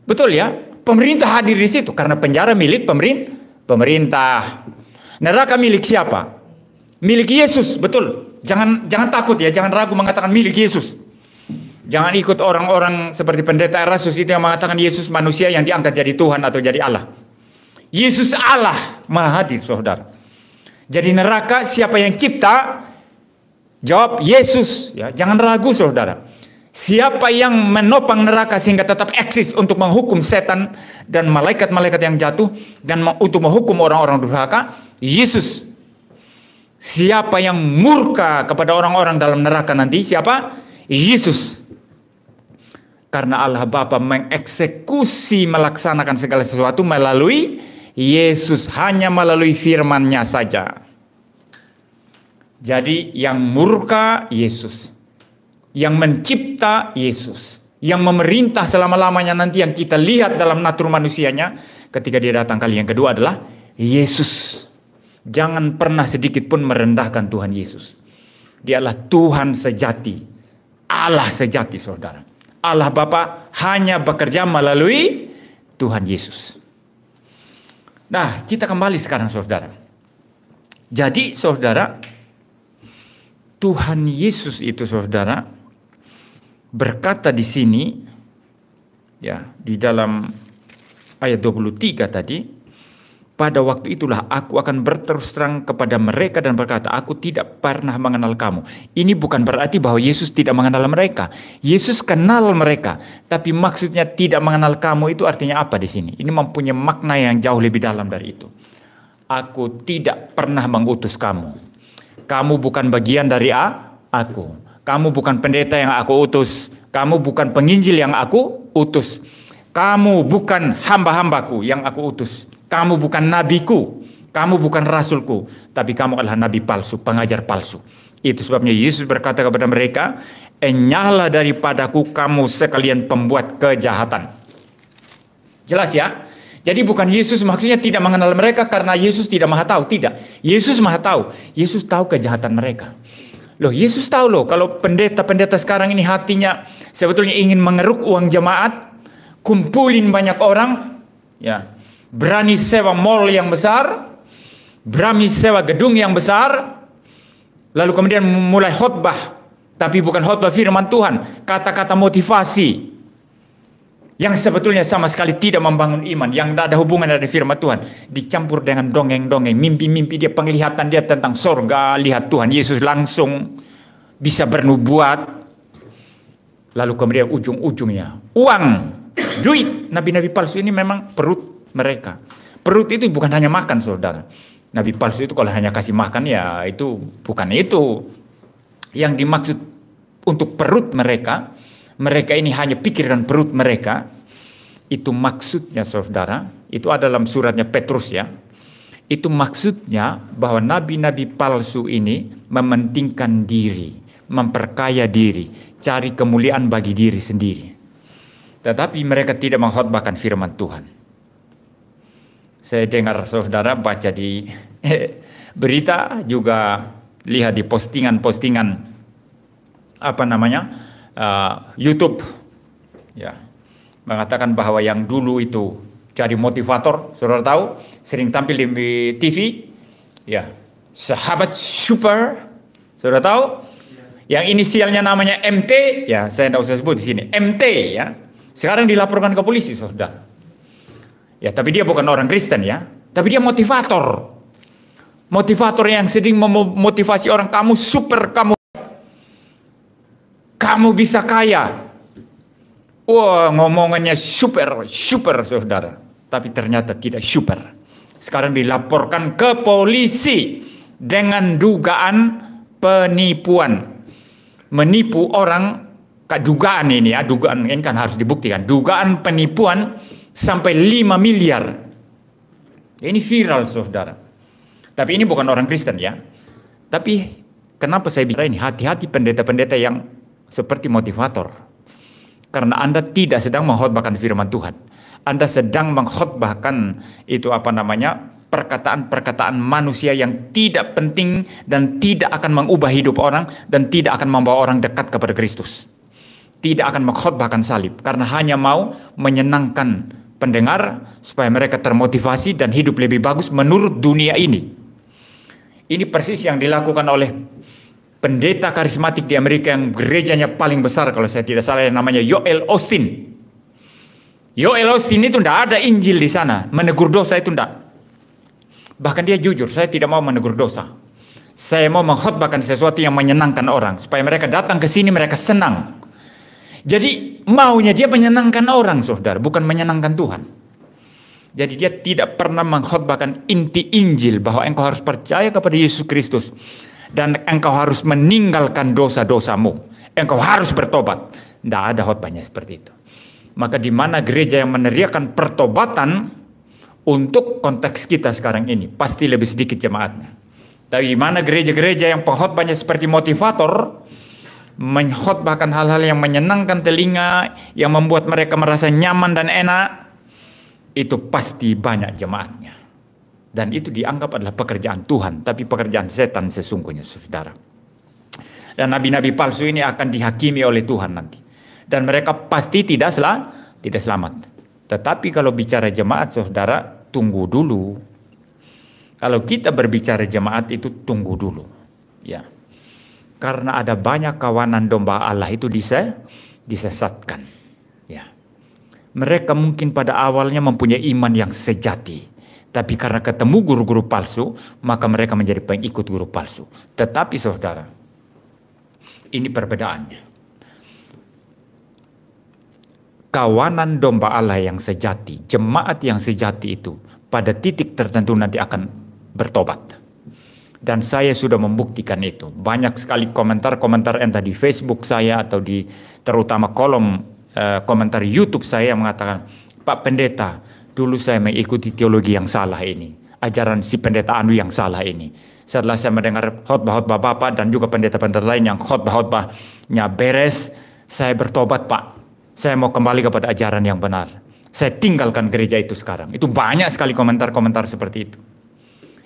Betul ya? Pemerintah hadir di situ karena penjara milik pemerintah. Neraka milik siapa? Milik Yesus, betul. Jangan takut, ya, jangan ragu mengatakan milik Yesus. Jangan ikut orang-orang seperti pendeta Erasmus itu yang mengatakan Yesus manusia yang diangkat jadi Tuhan atau jadi Allah. Yesus Allah Maha Hadir, saudara. Jadi neraka siapa yang cipta? Jawab Yesus, ya. Jangan ragu, saudara. Siapa yang menopang neraka sehingga tetap eksis untuk menghukum setan dan malaikat-malaikat yang jatuh dan untuk menghukum orang-orang durhaka? Yesus. Siapa yang murka kepada orang-orang dalam neraka nanti? Siapa? Yesus. Karena Allah Bapa mengeksekusi melaksanakan segala sesuatu melalui Yesus, hanya melalui firman-Nya saja. Jadi yang murka Yesus, yang mencipta Yesus, yang memerintah selama-lamanya nanti yang kita lihat dalam natur manusianya ketika dia datang kali yang kedua adalah Yesus. Jangan pernah sedikit pun merendahkan Tuhan Yesus. Dia adalah Tuhan sejati, Allah sejati, saudara. Allah Bapa hanya bekerja melalui Tuhan Yesus. Nah, kita kembali sekarang, saudara. Jadi, saudara, Tuhan Yesus itu, saudara, berkata di sini, ya, di dalam ayat 23 tadi, pada waktu itulah aku akan berterus terang kepada mereka dan berkata, aku tidak pernah mengenal kamu. Ini bukan berarti bahwa Yesus tidak mengenal mereka. Yesus kenal mereka, tapi maksudnya tidak mengenal kamu itu artinya apa di sini? Ini mempunyai makna yang jauh lebih dalam dari itu. Aku tidak pernah mengutus kamu. Kamu bukan bagian dari aku. Kamu bukan pendeta yang aku utus. Kamu bukan penginjil yang aku utus. Kamu bukan hamba-hambaku yang aku utus. Kamu bukan nabiku, kamu bukan rasulku, tapi kamu adalah nabi palsu, pengajar palsu. Itu sebabnya Yesus berkata kepada mereka, enyahlah daripadaku kamu sekalian pembuat kejahatan. Jelas ya? Jadi bukan Yesus maksudnya tidak mengenal mereka karena Yesus tidak maha tahu. Tidak, Yesus maha tahu. Yesus tahu kejahatan mereka. Loh, Yesus tahu loh kalau pendeta-pendeta sekarang ini hatinya sebetulnya ingin mengeruk uang jemaat, kumpulin banyak orang, ya. Berani sewa mall yang besar, berani sewa gedung yang besar, lalu kemudian mulai khotbah, tapi bukan khotbah firman Tuhan, kata-kata motivasi yang sebetulnya sama sekali tidak membangun iman, yang tidak ada hubungan dengan firman Tuhan, dicampur dengan dongeng-dongeng, mimpi-mimpi dia, penglihatan dia tentang sorga, lihat Tuhan Yesus langsung, bisa bernubuat, lalu kemudian ujung-ujungnya uang, duit. Nabi-nabi palsu ini memang perut mereka. Perut itu bukan hanya makan, saudara. Nabi palsu itu kalau hanya kasih makan, ya itu bukan itu. yang dimaksud untuk perut mereka, mereka ini hanya pikirkan perut mereka, itu maksudnya saudara, itu ada dalam suratnya Petrus ya, itu maksudnya bahwa nabi-nabi palsu ini mementingkan diri, memperkaya diri, cari kemuliaan bagi diri sendiri. Tetapi mereka tidak mengkhotbahkan firman Tuhan. Saya dengar saudara baca di berita, juga lihat di postingan-postingan YouTube ya, mengatakan bahwa yang dulu itu jadi motivator, saudara tahu, sering tampil di TV ya, sahabat super, saudara tahu, yang inisialnya namanya MT ya, saya tidak usah sebut di sini, MT ya, sekarang dilaporkan ke polisi saudara ya, tapi dia bukan orang Kristen ya, tapi dia motivator yang sering memotivasi orang, kamu super, kamu bisa kaya. Wah, ngomongannya super saudara, tapi ternyata tidak super. Sekarang dilaporkan ke polisi dengan dugaan penipuan, menipu orang. Dugaan ini ya, dugaan ini kan harus dibuktikan, dugaan penipuan sampai 5 miliar. Ini viral saudara. Tapi ini bukan orang Kristen ya. Tapi kenapa saya bicara ini? Hati-hati pendeta-pendeta yang seperti motivator. Karena Anda tidak sedang mengkhotbahkan firman Tuhan. Anda sedang mengkhotbahkan itu perkataan-perkataan manusia yang tidak penting dan tidak akan mengubah hidup orang dan tidak akan membawa orang dekat kepada Kristus. Tidak akan mengkhotbahkan salib karena hanya mau menyenangkan pendengar supaya mereka termotivasi dan hidup lebih bagus menurut dunia ini. Ini persis yang dilakukan oleh pendeta karismatik di Amerika yang gerejanya paling besar kalau saya tidak salah, yang namanya Joel Osteen. Joel Osteen itu tidak ada Injil di sana, menegur dosa itu tidak. Bahkan dia jujur, saya tidak mau menegur dosa. Saya mau mengkhotbahkan sesuatu yang menyenangkan orang supaya mereka datang ke sini, mereka senang. Jadi maunya dia menyenangkan orang saudara, bukan menyenangkan Tuhan. Jadi dia tidak pernah mengkhotbahkan inti Injil bahwa engkau harus percaya kepada Yesus Kristus dan engkau harus meninggalkan dosa-dosamu. Engkau harus bertobat. Tidak ada khotbahnya seperti itu. Maka di mana gereja yang meneriakan pertobatan untuk konteks kita sekarang ini, pasti lebih sedikit jemaatnya. Tapi di mana gereja-gereja yang pengkhotbahnya seperti motivator, mengkhotbahkan hal-hal yang menyenangkan telinga, yang membuat mereka merasa nyaman dan enak, itu pasti banyak jemaatnya. Dan itu dianggap adalah pekerjaan Tuhan, tapi pekerjaan setan sesungguhnya saudara. Dan nabi-nabi palsu ini akan dihakimi oleh Tuhan nanti. Dan mereka pasti tidak selamat. Tetapi kalau bicara jemaat saudara, tunggu dulu. Kalau kita berbicara jemaat itu tunggu dulu. Ya. Karena ada banyak kawanan domba Allah itu disesatkan. Ya. Mereka mungkin pada awalnya mempunyai iman yang sejati. Tapi karena ketemu guru-guru palsu, maka mereka menjadi pengikut guru palsu. Tetapi saudara, ini perbedaannya. Kawanan domba Allah yang sejati, jemaat yang sejati itu, pada titik tertentu nanti akan bertobat. Dan saya sudah membuktikan itu. Banyak sekali komentar-komentar entah di Facebook saya atau di terutama kolom komentar YouTube saya yang mengatakan, Pak Pendeta, dulu saya mengikuti teologi yang salah ini, ajaran si pendeta Anu yang salah ini. Setelah saya mendengar khotbah-khotbah Bapak dan juga pendeta-pendeta lain yang khotbah-khotbahnya beres, saya bertobat Pak. Saya mau kembali kepada ajaran yang benar. Saya tinggalkan gereja itu sekarang. Itu banyak sekali komentar-komentar seperti itu.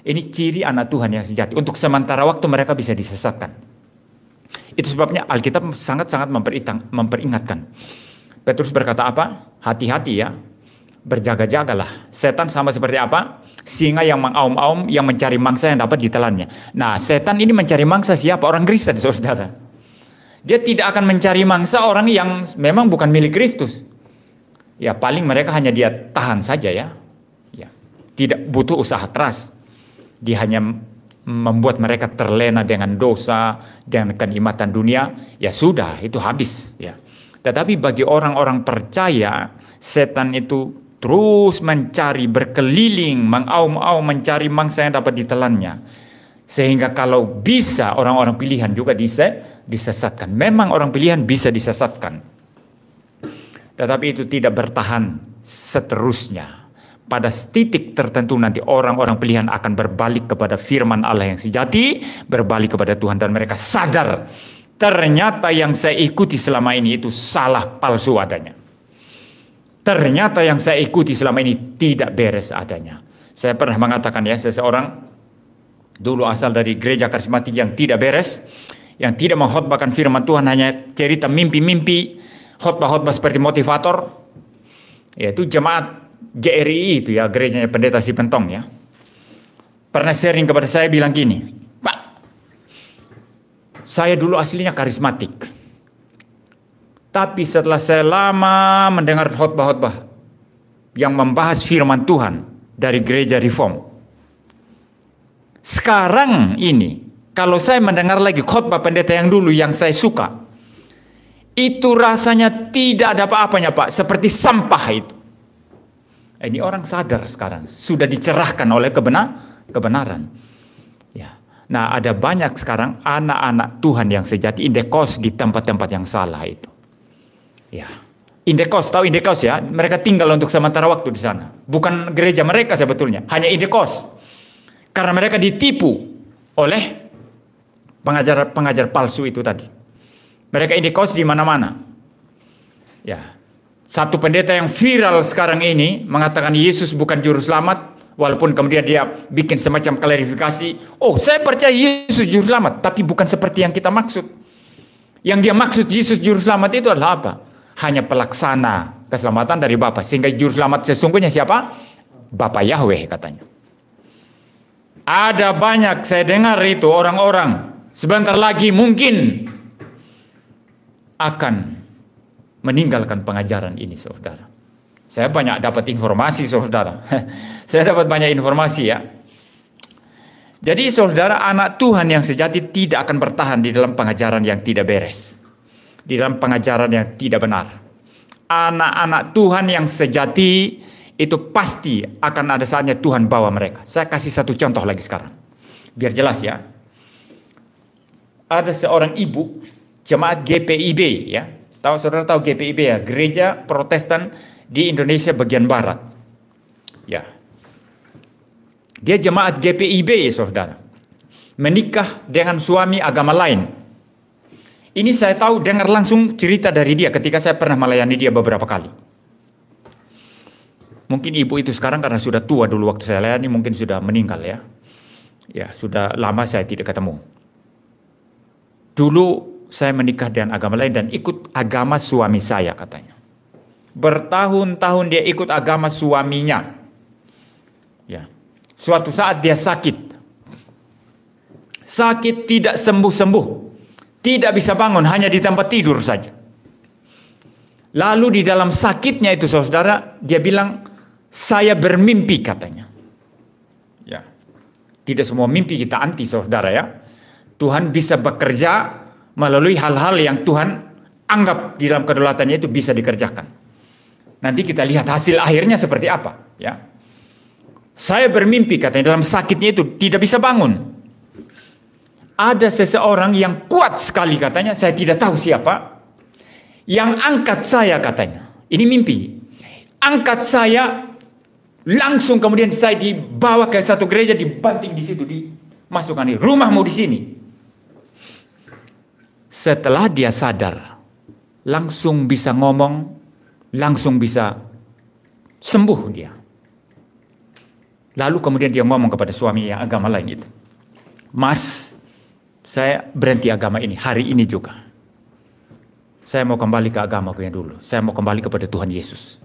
Ini ciri anak Tuhan yang sejati. Untuk sementara waktu mereka bisa disesatkan. Itu sebabnya Alkitab sangat-sangat memperingatkan. Petrus berkata apa? Hati-hati ya, berjaga-jagalah. Setan sama seperti apa? Singa yang mengaum-aum, yang mencari mangsa yang dapat ditelannya. Nah, setan ini mencari mangsa siapa? Orang Kristen, saudara. Dia tidak akan mencari mangsa orang yang memang bukan milik Kristus. Ya, paling mereka hanya dia tahan saja ya. Ya, tidak butuh usaha keras. Dia hanya membuat mereka terlena dengan dosa, dengan kenikmatan dunia. Ya sudah, itu habis ya. Tetapi bagi orang-orang percaya, setan itu terus mencari, berkeliling, mengaum-aum, mencari mangsa yang dapat ditelannya. Sehingga kalau bisa orang-orang pilihan juga disesatkan. Memang orang pilihan bisa disesatkan, tetapi itu tidak bertahan seterusnya. Pada titik tertentu nanti orang-orang pilihan akan berbalik kepada firman Allah yang sejati, berbalik kepada Tuhan, dan mereka sadar ternyata yang saya ikuti selama ini itu salah, palsu adanya. Ternyata yang saya ikuti selama ini tidak beres adanya. Saya pernah mengatakan ya, seseorang dulu asal dari gereja karismatik yang tidak beres, yang tidak mengkhotbahkan firman Tuhan, hanya cerita mimpi-mimpi, khotbah-khotbah seperti motivator, yaitu jemaat GRI itu ya, gerejanya pendeta si Pentong ya. Pernah sharing kepada saya bilang gini, Pak, saya dulu aslinya karismatik, tapi setelah saya lama mendengar khotbah-khotbah yang membahas firman Tuhan dari gereja Reform, sekarang ini kalau saya mendengar lagi khotbah pendeta yang dulu yang saya suka, itu rasanya tidak ada apa-apanya Pak, seperti sampah itu. Ini orang sadar sekarang, sudah dicerahkan oleh kebenaran. Ya. Nah, ada banyak sekarang anak-anak Tuhan yang sejati indekos di tempat-tempat yang salah itu. Ya. Indekos, tahu indekos ya? Mereka tinggal untuk sementara waktu di sana. Bukan gereja mereka sebetulnya, hanya indekos. Karena mereka ditipu oleh pengajar palsu itu tadi. Mereka indekos di mana-mana. Ya. Satu pendeta yang viral sekarang ini mengatakan Yesus bukan juru selamat, walaupun kemudian dia bikin semacam klarifikasi, oh saya percaya Yesus juru selamat, tapi bukan seperti yang kita maksud. Yang dia maksud Yesus juru selamat itu adalah apa? Hanya pelaksana keselamatan dari Bapa, sehingga juru selamat sesungguhnya siapa? Bapa Yahweh katanya. Ada banyak saya dengar itu orang-orang sebentar lagi mungkin akan meninggalkan pengajaran ini, saudara. Saya banyak dapat informasi, saudara. Saya dapat banyak informasi ya. Jadi saudara, anak Tuhan yang sejati tidak akan bertahan di dalam pengajaran yang tidak beres, di dalam pengajaran yang tidak benar. Anak-anak Tuhan yang sejati itu pasti akan ada saatnya Tuhan bawa mereka. Saya kasih satu contoh lagi sekarang, biar jelas ya. Ada seorang ibu jemaat GPIB ya. Saudara tahu GPIB ya, Gereja Protestan di Indonesia bagian barat. Ya. Dia jemaat GPIB, saudara. Menikah dengan suami agama lain. Ini saya tahu dengar langsung cerita dari dia ketika saya pernah melayani dia beberapa kali. Mungkin ibu itu sekarang karena sudah tua, dulu waktu saya layani mungkin sudah meninggal ya. Ya, sudah lama saya tidak ketemu. Dulu saya menikah dengan agama lain dan ikut agama suami saya katanya. Bertahun-tahun dia ikut agama suaminya. Ya. Suatu saat dia sakit. Sakit tidak sembuh-sembuh. Tidak bisa bangun, hanya di tempat tidur saja. Lalu di dalam sakitnya itu saudara, dia bilang, saya bermimpi katanya. Ya. Tidak semua mimpi kita anti saudara ya. Tuhan bisa bekerja melalui hal-hal yang Tuhan anggap di dalam kedaulatannya itu bisa dikerjakan. Nanti kita lihat hasil akhirnya seperti apa. Ya. Saya bermimpi katanya dalam sakitnya itu tidak bisa bangun. Ada seseorang yang kuat sekali katanya, saya tidak tahu siapa, yang angkat saya katanya. Ini mimpi. Angkat saya, langsung kemudian saya dibawa ke satu gereja, dibanting di situ, dimasukkan di rumahmu di sini. Setelah dia sadar, langsung bisa ngomong, langsung bisa sembuh dia. Lalu kemudian dia ngomong kepada suami yang agama lain itu, Mas, saya berhenti agama ini hari ini juga. Saya mau kembali ke agamaku yang dulu. Saya mau kembali kepada Tuhan Yesus.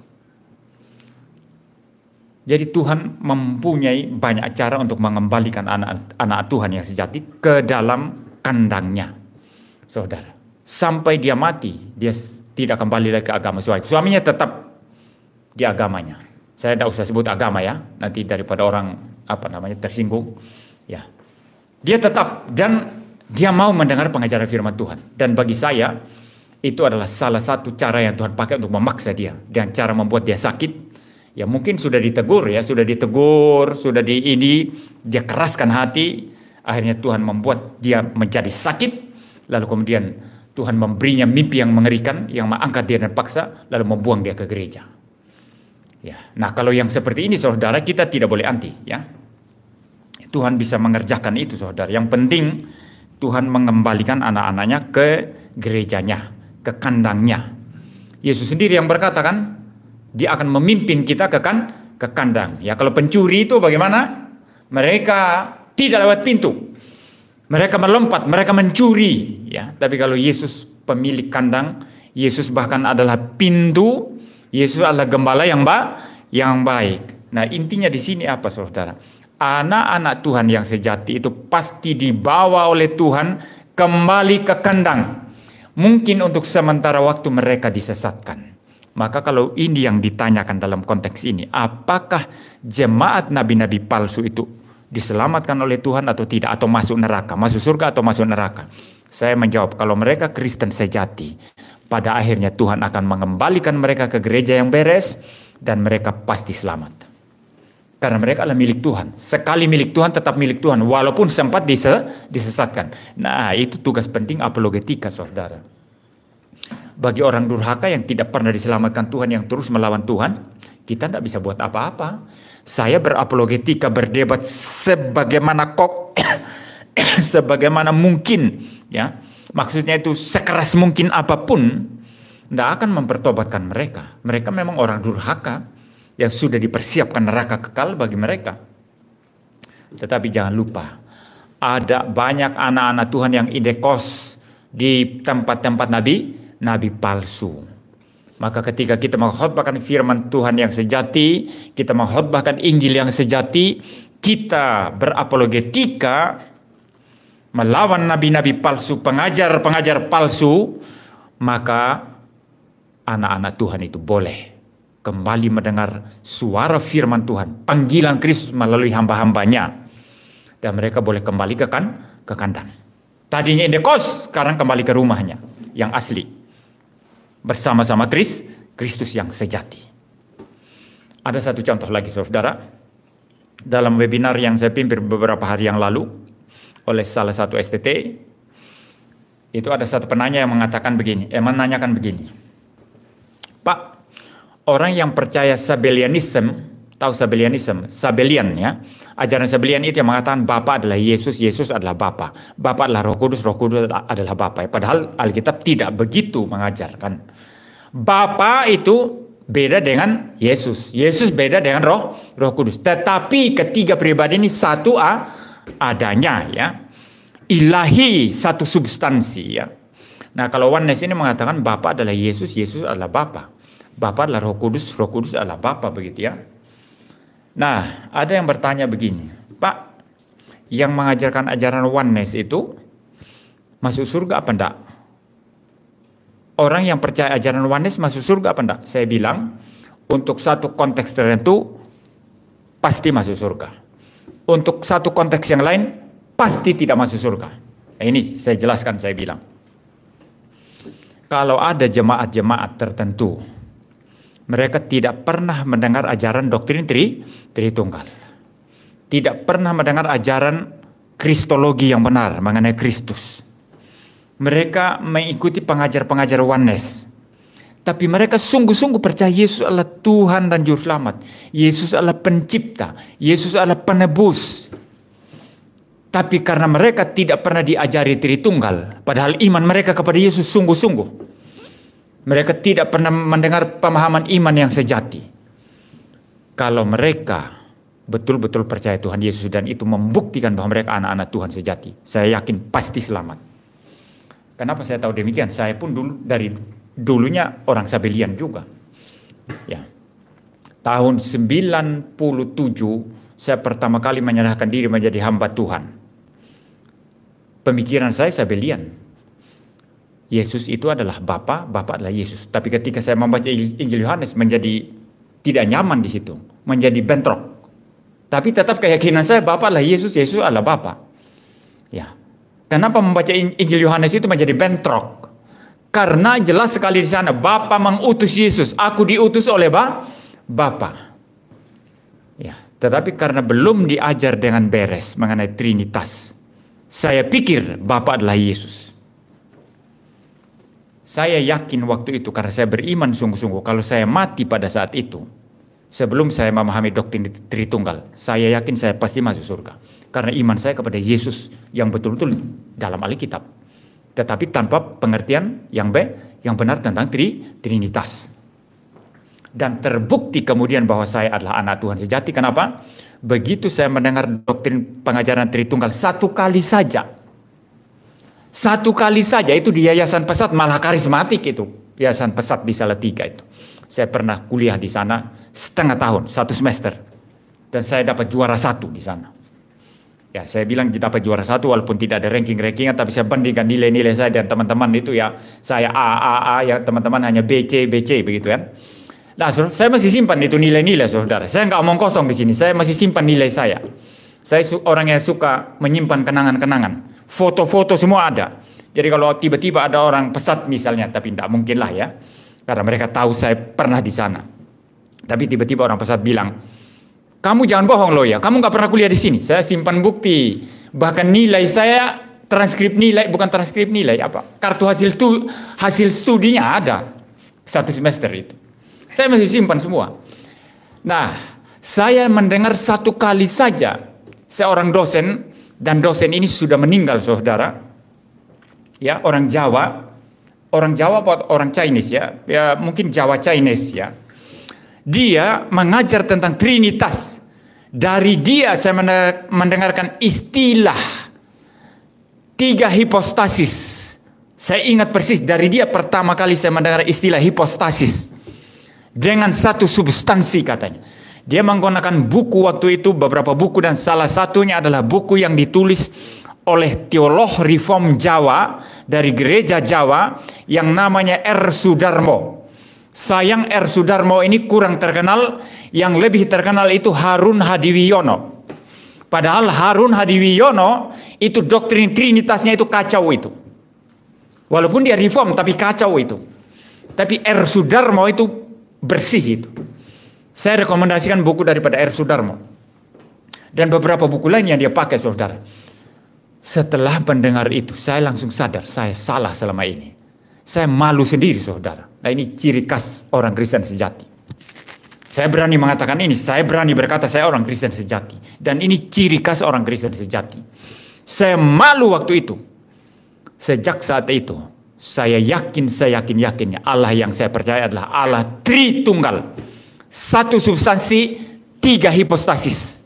Jadi Tuhan mempunyai banyak cara untuk mengembalikan anak-anak Tuhan yang sejati ke dalam kandangnya. Saudara, sampai dia mati, dia tidak kembali lagi ke agama suami. Suaminya tetap di agamanya. Saya tidak usah sebut agama ya, nanti daripada orang tersinggung. Ya, dia tetap dan dia mau mendengar pengajaran firman Tuhan. Dan bagi saya itu adalah salah satu cara yang Tuhan pakai untuk memaksa dia dengan cara membuat dia sakit. Ya mungkin sudah ditegur ya, sudah dia keraskan hati. Akhirnya Tuhan membuat dia menjadi sakit. Lalu kemudian Tuhan memberinya mimpi yang mengerikan, yang mengangkat dia dan paksa, lalu membuang dia ke gereja. Ya, nah kalau yang seperti ini saudara, kita tidak boleh anti, ya. Tuhan bisa mengerjakan itu saudara. Yang penting Tuhan mengembalikan anak-anaknya ke gerejanya, ke kandangnya. Yesus sendiri yang berkata kan, dia akan memimpin kita ke kandang. Ya, kalau pencuri itu bagaimana? Mereka tidak lewat pintu. Mereka melompat, mereka mencuri, ya. Tapi kalau Yesus pemilik kandang, Yesus bahkan adalah pintu, Yesus adalah gembala yang baik. Nah, intinya di sini apa saudara? Anak-anak Tuhan yang sejati itu pasti dibawa oleh Tuhan kembali ke kandang. Mungkin untuk sementara waktu mereka disesatkan. Maka kalau ini yang ditanyakan dalam konteks ini, apakah jemaat nabi-nabi palsu itu diselamatkan oleh Tuhan atau tidak, atau masuk neraka, masuk surga atau masuk neraka? Saya menjawab, kalau mereka Kristen sejati, pada akhirnya Tuhan akan mengembalikan mereka ke gereja yang beres dan mereka pasti selamat. Karena mereka adalah milik Tuhan. Sekali milik Tuhan, tetap milik Tuhan. Walaupun sempat disesatkan. Nah, itu tugas penting apologetika, saudara. Bagi orang durhaka yang tidak pernah diselamatkan Tuhan, yang terus melawan Tuhan, kita tidak bisa buat apa-apa. Saya berapologetika, berdebat sebagaimana sebagaimana mungkin. Ya, maksudnya itu sekeras mungkin apapun, tidak akan mempertobatkan mereka. Mereka memang orang durhaka, yang sudah dipersiapkan neraka kekal bagi mereka. Tetapi jangan lupa, ada banyak anak-anak Tuhan yang indekos di tempat-tempat nabi palsu. Maka ketika kita mengkhotbahkan firman Tuhan yang sejati, kita mengkhotbahkan Injil yang sejati, kita berapologetika melawan nabi-nabi palsu, pengajar-pengajar palsu, maka anak-anak Tuhan itu boleh kembali mendengar suara firman Tuhan, panggilan Kristus melalui hamba-hambanya. Dan mereka boleh kembali ke kandang. Tadinya indekos, sekarang kembali ke rumahnya yang asli. Bersama-sama Kristus yang sejati. Ada satu contoh lagi saudara. Dalam webinar yang saya pimpin beberapa hari yang lalu oleh salah satu STT, itu ada satu penanya yang mengatakan begini, menanyakan begini. Pak, orang yang percaya Sabellianism, tahu Sabellianism, Sabellian ya, ajaran Sabellian itu yang mengatakan Bapa adalah Yesus, Yesus adalah Bapa, Bapa adalah Roh Kudus, Roh Kudus adalah Bapa. Padahal Alkitab tidak begitu mengajarkan. Bapa itu beda dengan Yesus, Yesus beda dengan Roh Kudus. Tetapi ketiga pribadi ini satu adanya ya, ilahi, satu substansi ya. Nah kalau oneness ini mengatakan Bapa adalah Yesus, Yesus adalah Bapa. Bapa adalah Roh Kudus adalah Bapa, begitu ya. Nah, ada yang bertanya begini, Pak, yang mengajarkan ajaran oneness itu masuk surga apa enggak? Orang yang percaya ajaran oneness masuk surga apa enggak? Saya bilang, untuk satu konteks tertentu pasti masuk surga. Untuk satu konteks yang lain pasti tidak masuk surga. Nah, ini saya jelaskan, saya bilang. Kalau ada jemaat-jemaat tertentu, mereka tidak pernah mendengar ajaran doktrin Tritunggal. Tidak pernah mendengar ajaran kristologi yang benar mengenai Kristus. Mereka mengikuti pengajar-pengajar oneness. Tapi mereka sungguh-sungguh percaya Yesus adalah Tuhan dan Juru Selamat. Yesus adalah pencipta. Yesus adalah penebus. Tapi karena mereka tidak pernah diajari Tritunggal, padahal iman mereka kepada Yesus sungguh-sungguh. Mereka tidak pernah mendengar pemahaman iman yang sejati. Kalau mereka betul-betul percaya Tuhan Yesus dan itu membuktikan bahwa mereka anak-anak Tuhan sejati, saya yakin pasti selamat. Kenapa saya tahu demikian? Saya pun dari dulunya orang Sabellian juga. Ya. Tahun 97 saya pertama kali menyerahkan diri menjadi hamba Tuhan. Pemikiran saya Sabellian. Yesus itu adalah Bapa, Bapa adalah Yesus. Tapi ketika saya membaca Injil Yohanes menjadi tidak nyaman di situ, menjadi bentrok. Tapi tetap keyakinan saya Bapa adalah Yesus, Yesus adalah Bapa. Ya. Kenapa membaca Injil Yohanes itu menjadi bentrok? Karena jelas sekali di sana Bapa mengutus Yesus, aku diutus oleh Bapa. Ya, tetapi karena belum diajar dengan beres mengenai Trinitas, saya pikir Bapa adalah Yesus. Saya yakin waktu itu karena saya beriman sungguh-sungguh kalau saya mati pada saat itu, sebelum saya memahami doktrin Tritunggal, saya yakin saya pasti masuk surga. Karena iman saya kepada Yesus yang betul-betul dalam Alkitab. Tetapi tanpa pengertian yang benar tentang Trinitas. Dan terbukti kemudian bahwa saya adalah anak Tuhan sejati. Kenapa? Begitu saya mendengar doktrin pengajaran Tritunggal satu kali saja. Satu kali saja itu di Yayasan Pesat, malah karismatik itu. Yayasan Pesat di Salatiga itu. Saya pernah kuliah di sana setengah tahun, 1 semester. Dan saya dapat juara 1 di sana. Ya, saya bilang dapat juara 1 walaupun tidak ada ranking-rankingan, tapi saya bandingkan nilai-nilai saya dan teman-teman itu ya. Saya A, ya teman-teman hanya BC begitu kan. Nah, saya masih simpan itu nilai-nilai saudara. Saya nggak omong kosong di sini, saya masih simpan nilai saya. Saya orang yang suka menyimpan kenangan-kenangan. Foto-foto semua ada. Jadi kalau tiba-tiba ada orang Pesat misalnya, tapi tidak mungkin lah ya. Karena mereka tahu saya pernah di sana. Tapi tiba-tiba orang Pesat bilang, kamu jangan bohong loh ya, kamu nggak pernah kuliah di sini. Saya simpan bukti. Bahkan nilai saya, bukan transkrip nilai, kartu hasil studinya ada. 1 semester itu. Saya masih simpan semua. Nah, saya mendengar 1 kali saja seorang dosen, dan dosen ini sudah meninggal saudara, ya orang Jawa atau orang Chinese ya mungkin Jawa Chinese ya. Dia mengajar tentang Trinitas. Dari dia saya mendengarkan istilah 3 hipostasis. Saya ingat persis dari dia pertama kali saya mendengar istilah hipostasis dengan 1 substansi katanya. Dia menggunakan buku waktu itu, beberapa buku, dan salah satunya adalah buku yang ditulis oleh teolog reform Jawa dari gereja Jawa yang namanya R. Sudarmo. Sayang R. Sudarmo ini kurang terkenal, yang lebih terkenal itu Harun Hadiwiono. Padahal Harun Hadiwiono itu doktrin Trinitasnya itu kacau itu. Walaupun dia reform tapi kacau itu. Tapi R. Sudarmo itu bersih itu. Saya rekomendasikan buku daripada R. Sudarmo. Dan beberapa buku lain yang dia pakai saudara. Setelah mendengar itu, saya langsung sadar saya salah selama ini. Saya malu sendiri saudara. Nah ini ciri khas orang Kristen sejati. Saya berani mengatakan ini, saya berani berkata saya orang Kristen sejati. Dan ini ciri khas orang Kristen sejati. Saya malu waktu itu. Sejak saat itu, saya yakinnya Allah yang saya percaya adalah Allah Tritunggal. 1 substansi, 3 hipostasis.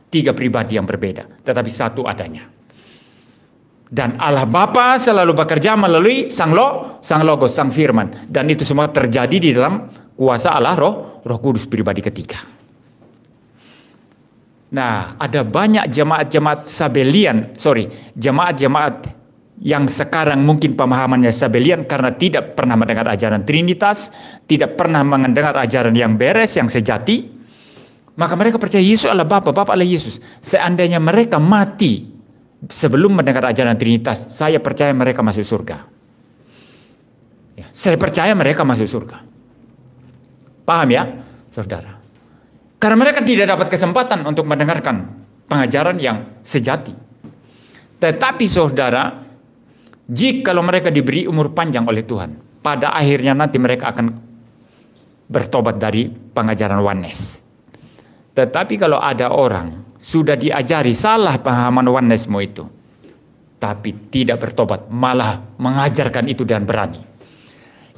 3 pribadi yang berbeda, tetapi 1 adanya. Dan Allah Bapa selalu bekerja melalui Sang Logos, Sang Firman. Dan itu semua terjadi di dalam kuasa Allah Roh Kudus pribadi ketiga. Nah, ada banyak jemaat-jemaat jemaat yang sekarang mungkin pemahamannya Sabelian karena tidak pernah mendengar ajaran Trinitas, tidak pernah mendengar ajaran yang beres, yang sejati. Maka mereka percaya Yesus adalah Bapa adalah Yesus. Seandainya mereka mati sebelum mendengar ajaran Trinitas, saya percaya mereka masuk surga. Ya, saya percaya mereka masuk surga. Paham ya, saudara? Karena mereka tidak dapat kesempatan untuk mendengarkan pengajaran yang sejati. Tetapi saudara, jikalau mereka diberi umur panjang oleh Tuhan, pada akhirnya nanti mereka akan bertobat dari pengajaran oneness. Tetapi kalau ada orang sudah diajari salah pemahaman onenessmu itu, tapi tidak bertobat, malah mengajarkan itu dan berani.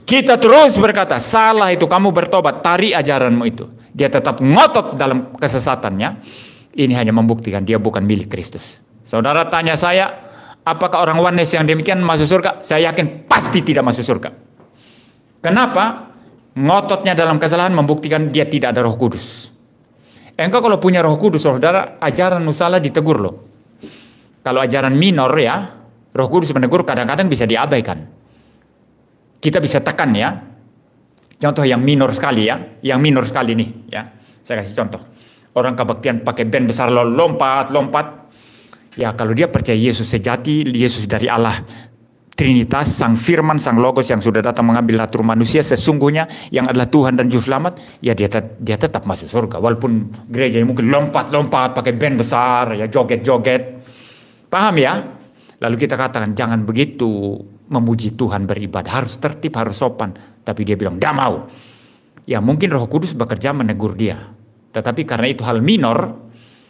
Kita terus berkata, salah itu kamu bertobat, tarik ajaranmu itu. Dia tetap ngotot dalam kesesatannya. Ini hanya membuktikan dia bukan milik Kristus. Saudara tanya saya, apakah orang oneness yang demikian masuk surga? Saya yakin pasti tidak masuk surga. Kenapa? Ngototnya dalam kesalahan membuktikan dia tidak ada Roh Kudus. Engkau kalau punya Roh Kudus, saudara, ajaran salah ditegur loh. Kalau ajaran minor ya, Roh Kudus menegur kadang-kadang bisa diabaikan. Kita bisa tekan ya. Contoh yang minor sekali ya, yang minor sekali nih ya. Saya kasih contoh. Orang kebaktian pakai band besar lompat. Ya kalau dia percaya Yesus sejati, Yesus dari Allah Trinitas, Sang Firman, Sang Logos yang sudah datang mengambil natur manusia sesungguhnya yang adalah Tuhan dan Juru Selamat, ya dia tetap masuk surga. Walaupun gereja mungkin lompat pakai band besar, ya joget-joget. Paham ya? Lalu kita katakan jangan begitu memuji Tuhan, beribadah, harus tertib, harus sopan. Tapi dia bilang, "Nggak mau." Ya mungkin Roh Kudus bekerja menegur dia. Tetapi karena itu hal minor,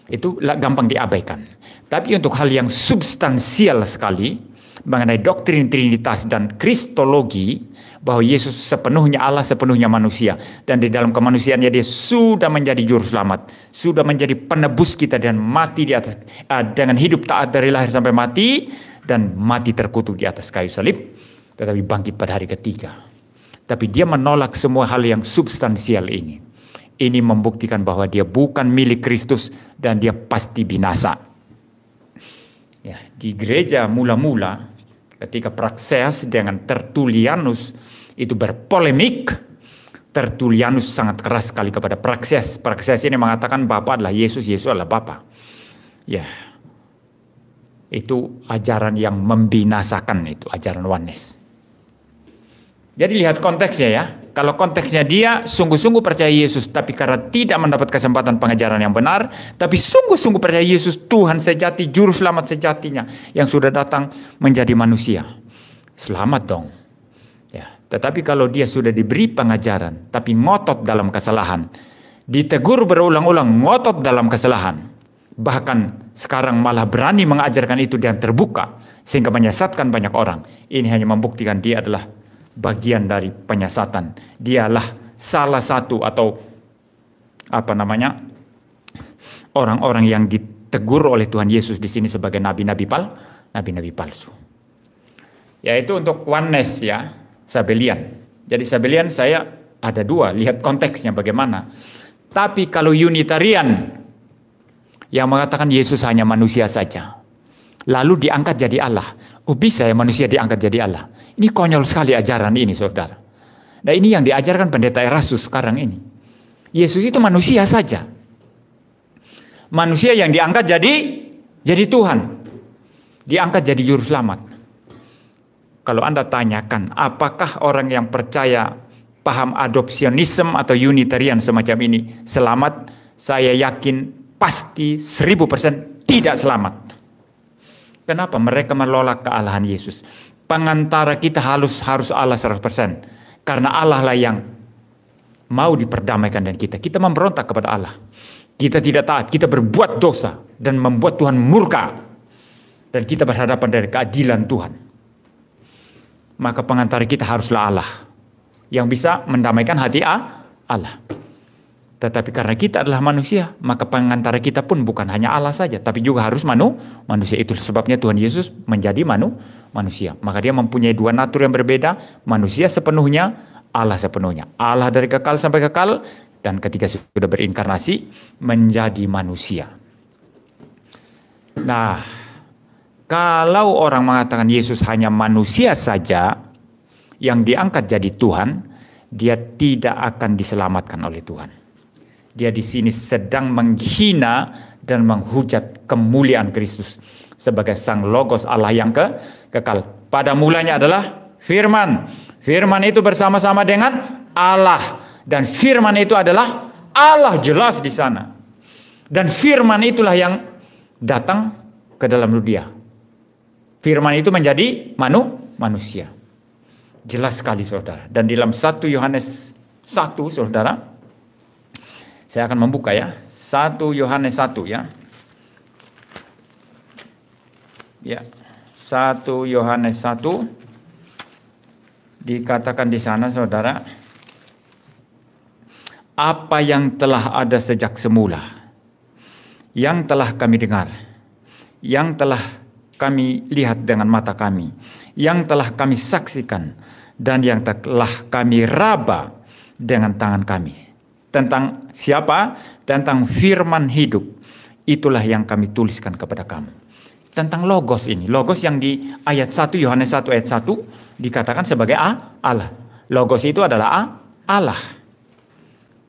itu gampang diabaikan. Tapi untuk hal yang substansial sekali, mengenai doktrin Trinitas dan Kristologi, bahwa Yesus sepenuhnya Allah, sepenuhnya manusia, dan di dalam kemanusiaannya dia sudah menjadi juru selamat, sudah menjadi penebus kita dan mati di atas dengan hidup taat dari lahir sampai mati, dan mati terkutuk di atas kayu salib, tetapi bangkit pada hari ketiga. Tapi dia menolak semua hal yang substansial ini. Ini membuktikan bahwa dia bukan milik Kristus dan dia pasti binasa. Ya, di gereja mula-mula ketika Praxeas dengan Tertullianus itu berpolemik, Tertullianus sangat keras sekali kepada Praxeas. Praxeas ini mengatakan Bapa adalah Yesus, Yesus adalah Bapa. Ya, itu ajaran yang membinasakan, itu ajaran oneness. Jadi lihat konteksnya ya. Kalau konteksnya dia sungguh-sungguh percaya Yesus, tapi karena tidak mendapat kesempatan pengajaran yang benar, tapi sungguh-sungguh percaya Yesus Tuhan sejati, juru selamat sejatinya, yang sudah datang menjadi manusia. Selamat dong. Ya, tetapi kalau dia sudah diberi pengajaran, tapi ngotot dalam kesalahan, ditegur berulang-ulang, ngotot dalam kesalahan, bahkan sekarang malah berani mengajarkan itu dan terbuka, sehingga menyesatkan banyak orang. Ini hanya membuktikan dia adalah bagian dari penyesatan. Dialah salah satu atau orang-orang yang ditegur oleh Tuhan Yesus di sini sebagai nabi-nabi palsu. Yaitu untuk oneness ya, Sabellian. Jadi Sabellian saya ada dua, lihat konteksnya bagaimana. Tapi kalau Unitarian yang mengatakan Yesus hanya manusia saja, lalu diangkat jadi Allah. Oh bisa ya manusia diangkat jadi Allah. Ini konyol sekali ajaran ini saudara. Nah ini yang diajarkan pendeta Erastus sekarang ini. Yesus itu manusia saja. Manusia yang diangkat jadi Tuhan. Diangkat jadi juru selamat. Kalau Anda tanyakan apakah orang yang percaya paham adopsionisme atau Unitarian semacam ini selamat, saya yakin pasti 1000% tidak selamat. Kenapa? Mereka menolak kealahan Yesus. Pengantara kita harus Allah 100%. Karena Allah lah yang mau diperdamaikan dengan kita. Kita memberontak kepada Allah. Kita tidak taat, kita berbuat dosa dan membuat Tuhan murka. Dan kita berhadapan dari keadilan Tuhan. Maka pengantara kita haruslah Allah. Yang bisa mendamaikan hati Allah. Tetapi karena kita adalah manusia, maka pengantara kita pun bukan hanya Allah saja, tapi juga harus manusia. Itu sebabnya Tuhan Yesus menjadi manusia. Maka dia mempunyai dua natur yang berbeda, manusia sepenuhnya, Allah sepenuhnya. Allah dari kekal sampai kekal, dan ketika sudah berinkarnasi, menjadi manusia. Nah, kalau orang mengatakan Yesus hanya manusia saja, yang diangkat jadi Tuhan, dia tidak akan diselamatkan oleh Tuhan. Dia di sini sedang menghina dan menghujat kemuliaan Kristus sebagai sang logos Allah yang kekal. Pada mulanya adalah firman. Firman itu bersama-sama dengan Allah, dan firman itu adalah Allah jelas di sana. Dan firman itulah yang datang ke dalam dunia. Firman itu menjadi manusia. Jelas sekali saudara. Dan dalam 1 Yohanes 1 saudara, saya akan membuka ya. 1 Yohanes 1 ya. Ya. 1 Yohanes 1 dikatakan di sana saudara, apa yang telah ada sejak semula, yang telah kami dengar, yang telah kami lihat dengan mata kami, yang telah kami saksikan, dan yang telah kami raba dengan tangan kami. Tentang siapa? Tentang firman hidup. Itulah yang kami tuliskan kepada kamu. Tentang logos ini. Logos yang di ayat 1 Yohanes 1 ayat 1 dikatakan sebagai Allah. Logos itu adalah Allah.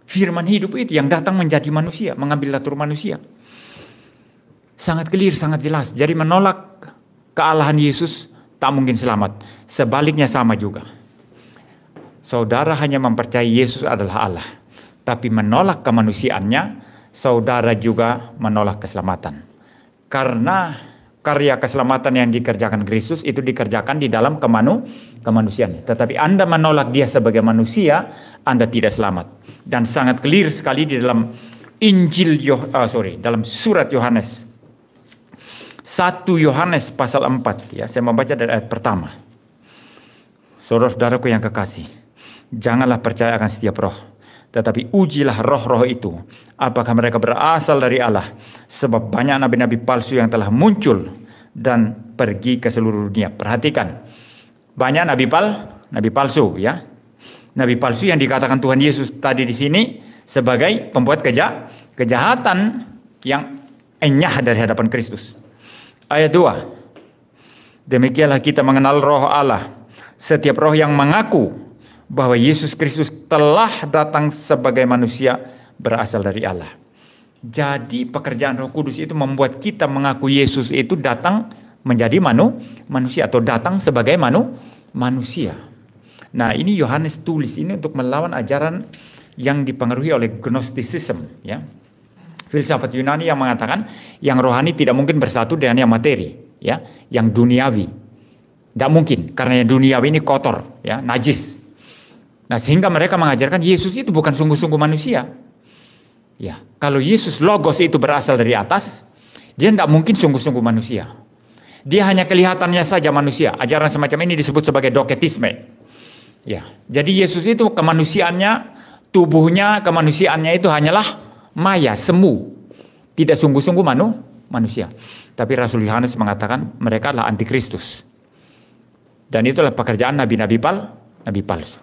Firman hidup itu yang datang menjadi manusia, mengambil natur manusia. Sangat clear, sangat jelas. Jadi menolak kealahan Yesus tak mungkin selamat. Sebaliknya sama juga. Saudara hanya mempercayai Yesus adalah Allah. Tapi menolak kemanusiaannya, saudara juga menolak keselamatan. Karena karya keselamatan yang dikerjakan Kristus itu dikerjakan di dalam kemanusiaan. Tetapi Anda menolak dia sebagai manusia, Anda tidak selamat. Dan sangat clear sekali di dalam dalam surat Yohanes. 1 Yohanes pasal 4 ya, saya membaca dari ayat pertama. Saudara-saudaraku yang kekasih, janganlah percaya akan setiap roh, tetapi ujilah roh-roh itu, apakah mereka berasal dari Allah, sebab banyak nabi-nabi palsu yang telah muncul dan pergi ke seluruh dunia. Perhatikan, banyak nabi palsu ya. Nabi palsu yang dikatakan Tuhan Yesus tadi di sini sebagai pembuat kejahatan yang enyah dari hadapan Kristus. Ayat 2. Demikianlah kita mengenal roh Allah. Setiap roh yang mengaku bahwa Yesus Kristus telah datang sebagai manusia berasal dari Allah. Jadi pekerjaan Roh Kudus itu membuat kita mengaku Yesus itu datang menjadi manusia atau datang sebagai manusia. Nah, ini Yohanes tulis ini untuk melawan ajaran yang dipengaruhi oleh Gnosticism ya. Filsafat Yunani yang mengatakan yang rohani tidak mungkin bersatu dengan yang materi, ya, yang duniawi. Tidak mungkin, karena yang duniawi ini kotor, ya, najis. Nah, sehingga mereka mengajarkan Yesus itu bukan sungguh-sungguh manusia. Ya, kalau Yesus logos itu berasal dari atas, dia tidak mungkin sungguh-sungguh manusia. Dia hanya kelihatannya saja manusia. Ajaran semacam ini disebut sebagai doketisme. Ya, jadi Yesus itu kemanusiaannya, tubuhnya, kemanusiaannya itu hanyalah maya, semu, tidak sungguh-sungguh manusia. Tapi Rasul Yohanes mengatakan mereka adalah antikristus. Dan itulah pekerjaan nabi-nabi palsu.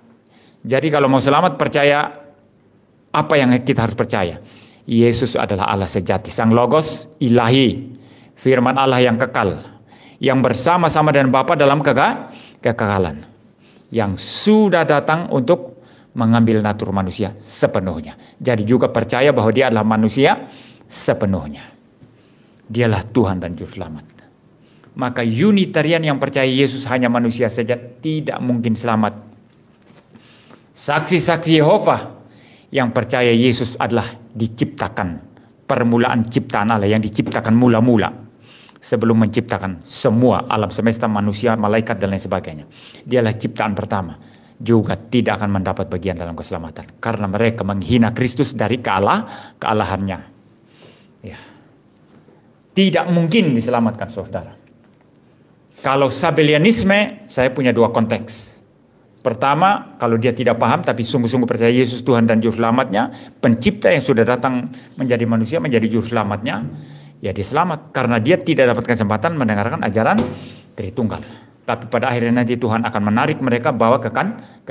Jadi kalau mau selamat, percaya apa yang kita harus percaya. Yesus adalah Allah sejati, Sang Logos ilahi, firman Allah yang kekal, yang bersama-sama dengan Bapa dalam kekekalan, yang sudah datang untuk mengambil natur manusia sepenuhnya. Jadi juga percaya bahwa dia adalah manusia sepenuhnya. Dialah Tuhan dan Juru Selamat. Maka Unitarian yang percaya Yesus hanya manusia saja tidak mungkin selamat. Saksi-saksi Yehova yang percaya Yesus adalah diciptakan, permulaan ciptaan Allah yang diciptakan mula-mula sebelum menciptakan semua alam semesta, manusia, malaikat dan lain sebagainya. Dialah ciptaan pertama. Juga tidak akan mendapat bagian dalam keselamatan karena mereka menghina Kristus dari kealahannya. Ya. Tidak mungkin diselamatkan, saudara. Kalau Sabellianisme, saya punya dua konteks. Pertama, kalau dia tidak paham tapi sungguh-sungguh percaya Yesus Tuhan dan Juru Selamatnya, pencipta yang sudah datang menjadi manusia, menjadi Juru Selamatnya, ya dia selamat karena dia tidak dapat kesempatan mendengarkan ajaran Tritunggal. Tapi pada akhirnya nanti Tuhan akan menarik mereka bawa ke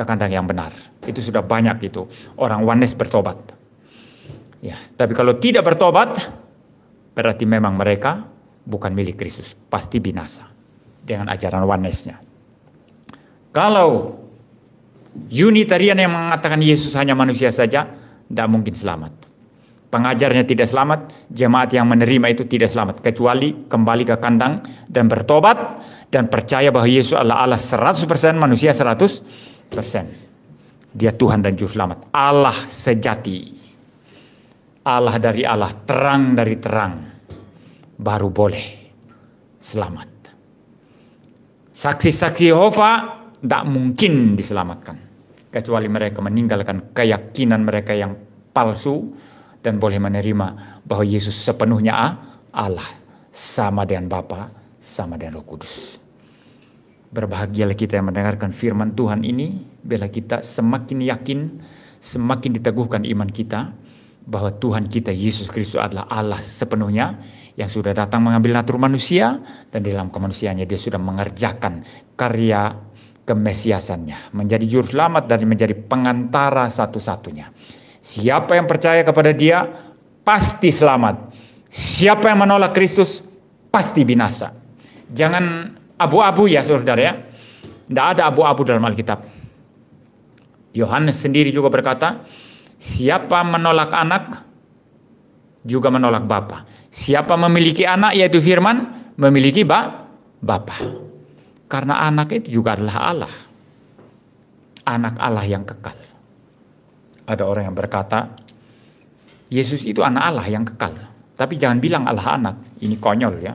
kandang yang benar. Itu sudah banyak itu orang Oneness bertobat. Ya, tapi kalau tidak bertobat, berarti memang mereka bukan milik Kristus, pasti binasa dengan ajaran Oneness-nya. Kalau Unitarian yang mengatakan Yesus hanya manusia saja, tidak mungkin selamat. Pengajarnya tidak selamat, jemaat yang menerima itu tidak selamat, kecuali kembali ke kandang dan bertobat dan percaya bahwa Yesus adalah Allah 100%, manusia 100%. Dia Tuhan dan Juru Selamat, Allah sejati, Allah dari Allah, terang dari terang, baru boleh selamat. Saksi-saksi Yehova tidak mungkin diselamatkan, kecuali mereka meninggalkan keyakinan mereka yang palsu dan boleh menerima bahwa Yesus sepenuhnya Allah, sama dengan Bapa, sama dengan Roh Kudus. Berbahagialah kita yang mendengarkan firman Tuhan ini, bila kita semakin yakin, semakin diteguhkan iman kita bahwa Tuhan kita Yesus Kristus adalah Allah sepenuhnya yang sudah datang mengambil natur manusia, dan di dalam kemanusiaannya dia sudah mengerjakan karya kemesiasannya, menjadi Juru Selamat dan menjadi pengantara satu-satunya. Siapa yang percaya kepada dia pasti selamat. Siapa yang menolak Kristus pasti binasa. Jangan abu-abu ya saudara ya. Tidak ada abu-abu dalam Alkitab. Yohanes sendiri juga berkata, siapa menolak anak juga menolak Bapa. Siapa memiliki anak yaitu firman memiliki Bapa. Karena anak itu juga adalah Allah. Anak Allah yang kekal. Ada orang yang berkata, Yesus itu anak Allah yang kekal. Tapi jangan bilang Allah anak, ini konyol ya.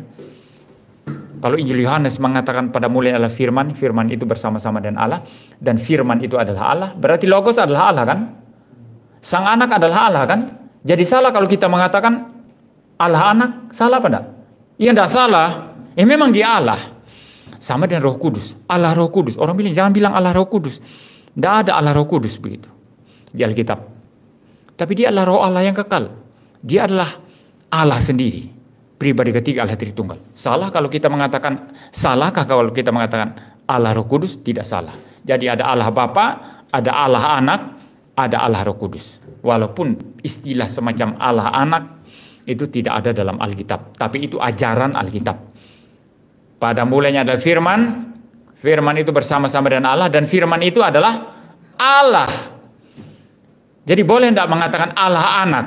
Kalau Injil Yohanes mengatakan pada mulanya adalah firman, firman itu bersama-sama dengan Allah, dan firman itu adalah Allah, berarti Logos adalah Allah kan? Sang anak adalah Allah kan? Jadi salah kalau kita mengatakan Allah anak, salah apa enggak? Ya enggak salah, memang dia Allah. Sama dengan Roh Kudus, Allah Roh Kudus. Orang bilang jangan bilang Allah Roh Kudus. Enggak ada Allah Roh Kudus begitu di Alkitab. Tapi dia adalah Roh Allah yang kekal. Dia adalah Allah sendiri, pribadi ketiga Allah Tritunggal. Salah kalau kita mengatakan, salahkah kalau kita mengatakan Allah Roh Kudus? Tidak salah. Jadi ada Allah Bapa, ada Allah Anak, ada Allah Roh Kudus. Walaupun istilah semacam Allah Anak itu tidak ada dalam Alkitab, tapi itu ajaran Alkitab. Pada mulanya adalah firman, firman itu bersama-sama dengan Allah, dan firman itu adalah Allah. Jadi boleh tidak mengatakan Allah Anak?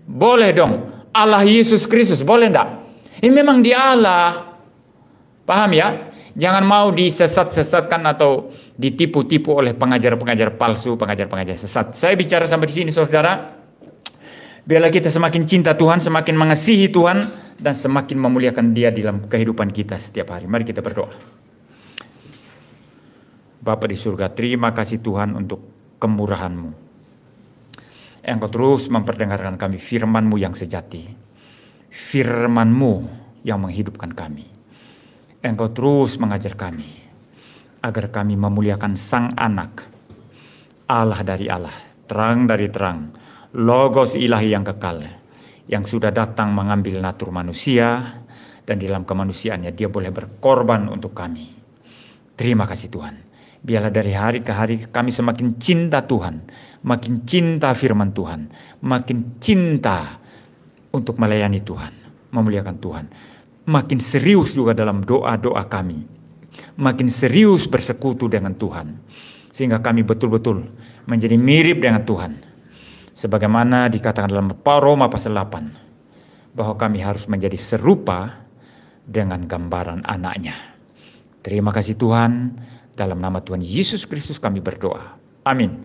Boleh dong. Allah Yesus Kristus, boleh tidak? Ini memang dia Allah. Paham ya? Jangan mau disesat-sesatkan atau ditipu-tipu oleh pengajar-pengajar palsu, pengajar-pengajar sesat. Saya bicara sampai di sini, saudara. Biarlah kita semakin cinta Tuhan, semakin mengasihi Tuhan, dan semakin memuliakan Dia dalam kehidupan kita setiap hari. Mari kita berdoa. Bapa di surga, terima kasih Tuhan untuk kemurahan-Mu. Engkau terus memperdengarkan kami firman-Mu yang sejati. Firman-Mu yang menghidupkan kami. Engkau terus mengajar kami agar kami memuliakan Sang Anak, Allah dari Allah, terang dari terang, Logos ilahi yang kekal, yang sudah datang mengambil natur manusia, dan dalam kemanusiaannya Dia boleh berkorban untuk kami. Terima kasih Tuhan. Biarlah dari hari ke hari kami semakin cinta Tuhan, makin cinta firman Tuhan, makin cinta untuk melayani Tuhan, memuliakan Tuhan. Makin serius juga dalam doa-doa kami, makin serius bersekutu dengan Tuhan, sehingga kami betul-betul menjadi mirip dengan Tuhan. Sebagaimana dikatakan dalam Roma pasal 8, bahwa kami harus menjadi serupa dengan gambaran anaknya. Terima kasih Tuhan, dalam nama Tuhan Yesus Kristus kami berdoa. Amin.